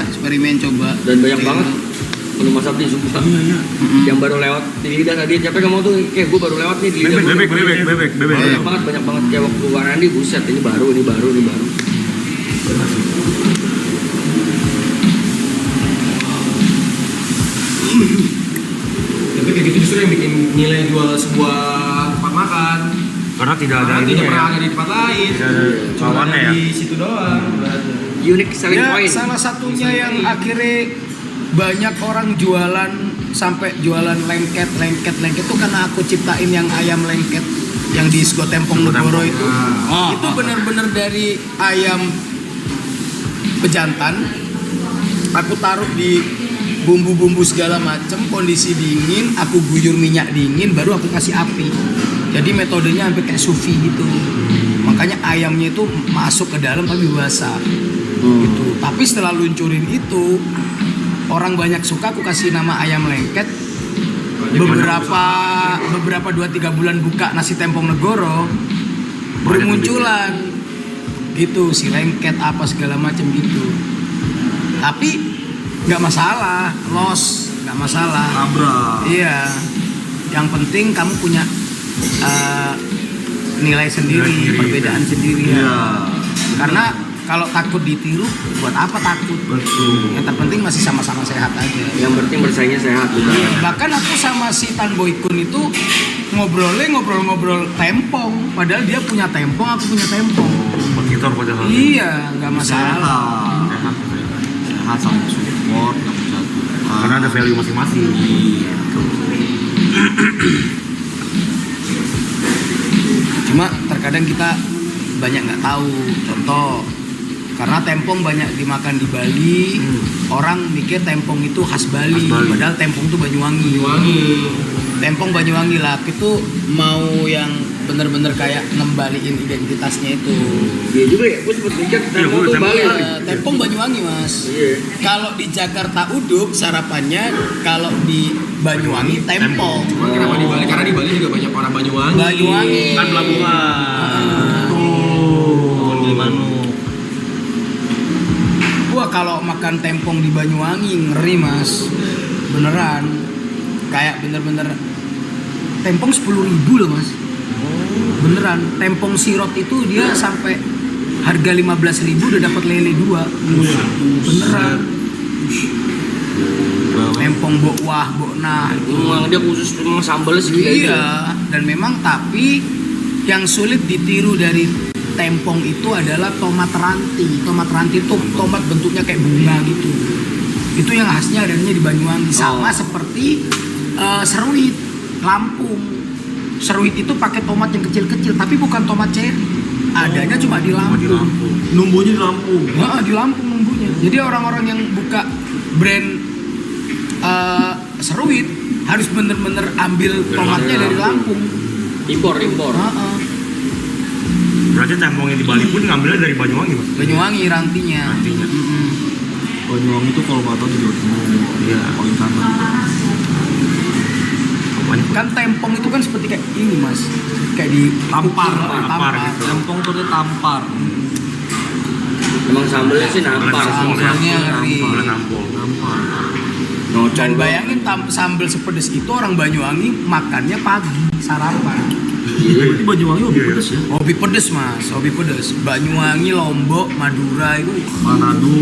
Eksperimen coba. Dan banyak banget menu masak di suka. Yang baru lewat di lidah tadi, siapa yang mau tuh kayak gue baru lewat nih di lidah. Bebek. Banyak banget kayak waktu Warandi, buset ini baru. Tapi kayak gitu justru yang bikin nilai jual sebuah tempat makan. Karena tidak ada Karena ini tidak pernah ya. ada di tempat lain. Cuma Lawannya ada ya. di situ doang. Unique selling Ya, point. salah satunya yang akhirnya banyak orang jualan sampai jualan lengket itu karena aku ciptain yang ayam lengket yang di Sego Tempong Negoro itu. Itu benar-benar dari ayam pejantan. Aku taruh di bumbu-bumbu segala macam, kondisi dingin, aku guyur minyak dingin, baru aku kasih api. Jadi metodenya sampai kayak sous vide gitu. Makanya ayamnya itu masuk ke dalam tapi basah. Gitu. Tapi setelah luncurin itu, orang banyak suka, aku kasih nama ayam lengket. Beberapa 2-3 bulan buka nasi Tempong Negoro, bermunculan gitu si lengket apa segala macam gitu. Tapi nggak masalah, nggak masalah. Iya, yang penting kamu punya nilai sendiri, perbedaan sendiri. Karena kalau takut ditiru, buat apa takut? Yang terpenting masih sama-sama sehat aja. Yang penting bersaingnya sehat juga. Bahkan aku sama si Tan Boy Kun itu ngobrol tempong, padahal dia punya tempong, aku punya tempong. Kompetitor padahal. Iya, nggak masalah. Sehat sama support, Karena ada value masing-masing. Cuma terkadang kita banyak nggak tahu. Contoh, karena tempong banyak dimakan di Bali, orang mikir tempong itu khas Bali. Padahal tempong itu Banyuwangi. Tempong Banyuwangi lah, itu mau yang bener-bener kayak ngembaliin identitasnya itu. Iya juga ya, gue sempet mikir tempong tuh Bali. Tempong Banyuwangi Mas. Iya. Kalau di Jakarta uduk sarapannya, kalau di Banyuwangi tempong. Cuma kenapa di Bali? Karena di Bali juga banyak orang Banyuwangi. Banyuwangi. Kan pelabuhan. Wah, kalau makan tempong di Banyuwangi ngeri Mas. Beneran. Kayak bener-bener tempong 10.000 loh Mas. Beneran. Tempong sirot itu dia sampai harga 15.000 udah dapat lele 2. Beneran. Tempong bok nah itu. Memang dia khusus memang sambalnya segila. Iya, dan memang tapi yang sulit ditiru dari tempong itu adalah tomat ranti. Tomat ranti itu tomat bentuknya kayak bunga gitu. Itu yang khasnya adanya di Banyuwangi. Sama seperti seruit Lampung. Seruit itu pakai tomat yang kecil-kecil, tapi bukan tomat cherry. Adanya cuma di Lampung. Numbuhnya di Lampung. Nah, di Lampung numbuhnya. Jadi orang-orang yang buka brand seruit harus bener-bener ambil tomatnya dari Lampung. Impor. Berarti tempongnya di Bali pun ngambilnya dari Banyuwangi, Mas. Banyuwangi rantinya. Banyuwangi itu kalau nggak tahu di Jawa Timur. Iya. Paling kanan. Kan tempong itu kan seperti kayak ini mas, kayak di Tampar gitu. Tempong tuh dia tampar. Emang sambelnya sih nampar. Sambalnya ngeri. Nampol. Dan bayangin sambal sepedes itu orang Banyuwangi makannya pagi sarapan. Berarti Banyuwangi lebih pedes ya? Hobi pedes mas, hobi pedes. Banyuwangi, Lombok, Madura itu. Manado.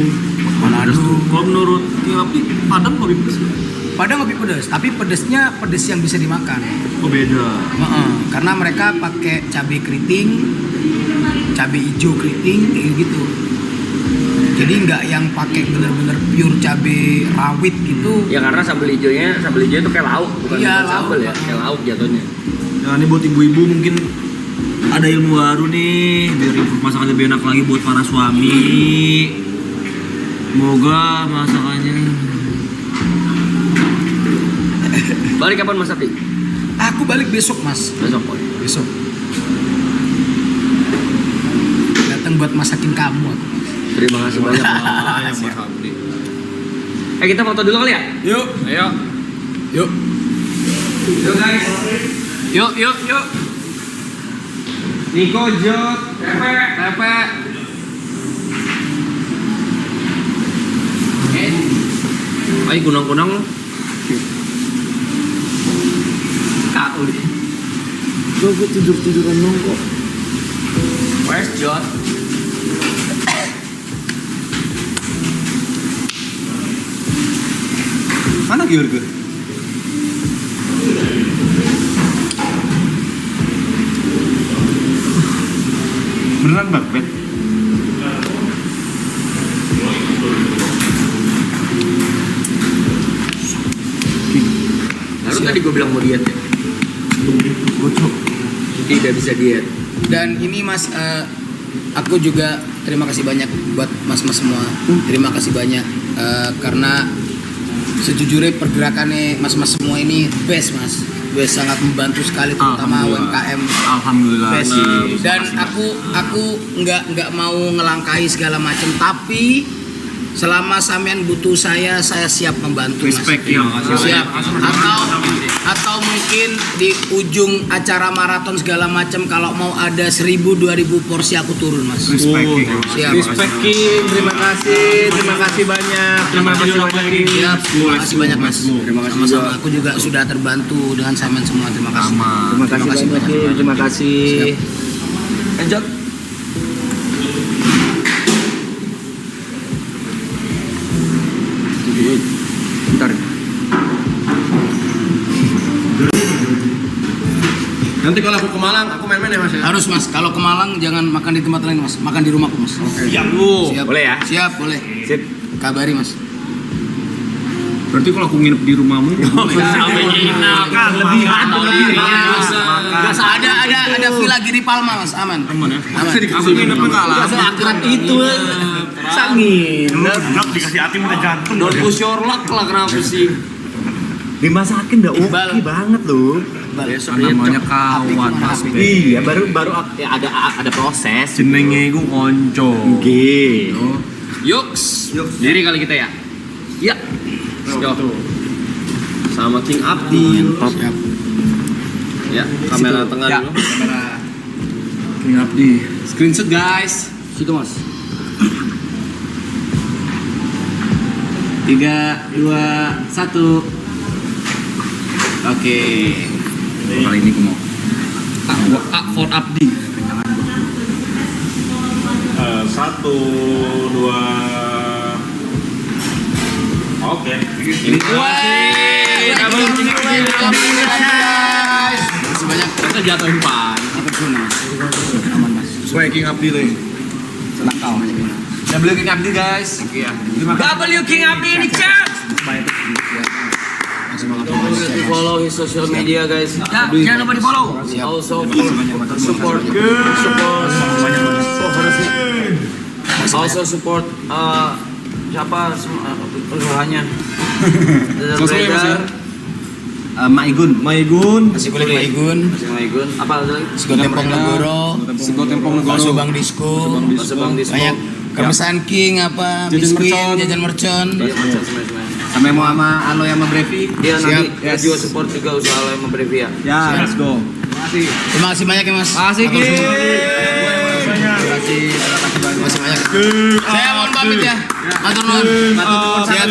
Kalau menurut King Abdi, Padang lebih pedes ya? Padang lebih pedes, tapi pedesnya pedes yang bisa dimakan. Oh beda. Karena mereka pakai cabai keriting, cabai hijau keriting kayak gitu. Jadi nggak yang pakai bener-bener pure cabai rawit gitu. Ya karena sambal hijaunya itu kayak lauk, bukan sambal ya, kayak lauk jatuhnya. Nah ini buat ibu-ibu mungkin ada ilmu baru nih, biar masakan lebih enak lagi buat para suami. Semoga masakannya. Balik kapan Mas Ati? Aku balik besok mas. Besok boy. Besok. Datang buat masakin kamu aku. Terima kasih banyak. Kita foto dulu kali ya? Yuk. Ayo. Yuk. Yuk guys. Yuk. Niko, Jot, Tepe. Ayo kunang-kunang lo. Kau deh. Gue tidur-tiduran nongkrong. Where's Jot? Mana George? Beneran Bang, Ben? Baru tadi gue bilang mau diet ya. Tidak bisa diet. Dan ini mas, aku juga terima kasih banyak buat mas-mas semua. Terima kasih banyak karena sejujurnya pergerakannya mas-mas semua ini best mas. Best, sangat membantu sekali terutama UMKM. Alhamdulillah. Best. Dan aku nggak mau ngelangkahi segala macam, tapi selama sampean butuh saya siap membantu mas. Respect ya. Siap. Atau mungkin di ujung acara maraton segala macam kalau mau ada 1000-2000 porsi aku turun mas. Respect. Siap. Respect King, terima kasih banyak. Terima kasih banyak King. Siap. Terima kasih banyak mas. Terima kasih Sama-sama. Aku juga sudah terbantu dengan sampean semua. Terima kasih. Terima kasih banyak King, terima kasih. Siap. Lanjut. Bentar. Nanti kalau aku ke Malang, aku main-main ya Mas ya? Harus mas. Kalau ke Malang jangan makan di tempat lain mas. Makan di rumahku mas. Siap lu. Siap. Boleh ya? Siap boleh. Sip. Kabari mas. Berarti kalau aku nginep di rumahmu, Kan lebih Ada villa Giri Palma mas. Aman. aman ya. Aman. Aku nginepnya nggak lama. Seakrab itu sangin. Blok dikasih hati minta jantung. Don't push your luck lah kenapa sih? Dimasakin udah oke banget loh. Besok Namanya kawan mas. Iya, baru ya ada proses. Jenenge iku konco. Oke. Yuks. Diri kali kita ya. Ya. Let's go. Sama King Abdi. Siap. Ya, kamera tengah Ya, dulu. kamera. King Abdi. Screenshot guys. Situ Mas. 3, 2, 1. Oke. Kali ini aku mau for Abdi. 1, 2. Oke. Masih banyak. Kita jatuhin pan. Aman mas. Sesuai King Abdi nih. Selangkau. W King Abdi guys. Iya. W King Abdi in the chat. Follow his social media guys. Ya, jangan lupa di follow. Also support. Also support siapa usahanya. Sosmednya, Mas, ya? Maigun. Nasi kulit Maigun, Apa lagi? Sego Tempong Negoro, Sego Tempong bakso Negoro. Bang Disco, Bakso Bang Disco. banyak kemesan King apa, biskuit, jajan mercon. Sampai mau sama Aloy sama Brevi. Iya nanti Siap. kita juga support juga usaha lo yang Brevia. Ya, let's go. Terima kasih banyak ya Mas. Asik. Atur semua. Terima kasih banyak. Saya mohon pamit ya. Matur nuwun. Siap.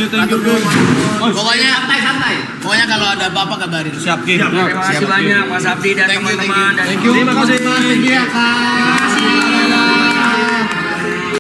Pokoknya kalau ada apa-apa kabarin. Siap, Kim. Terima kasih banyak Mas Abdi dan Thank you, teman-teman. thank you. Terima kasih. Terima kasih.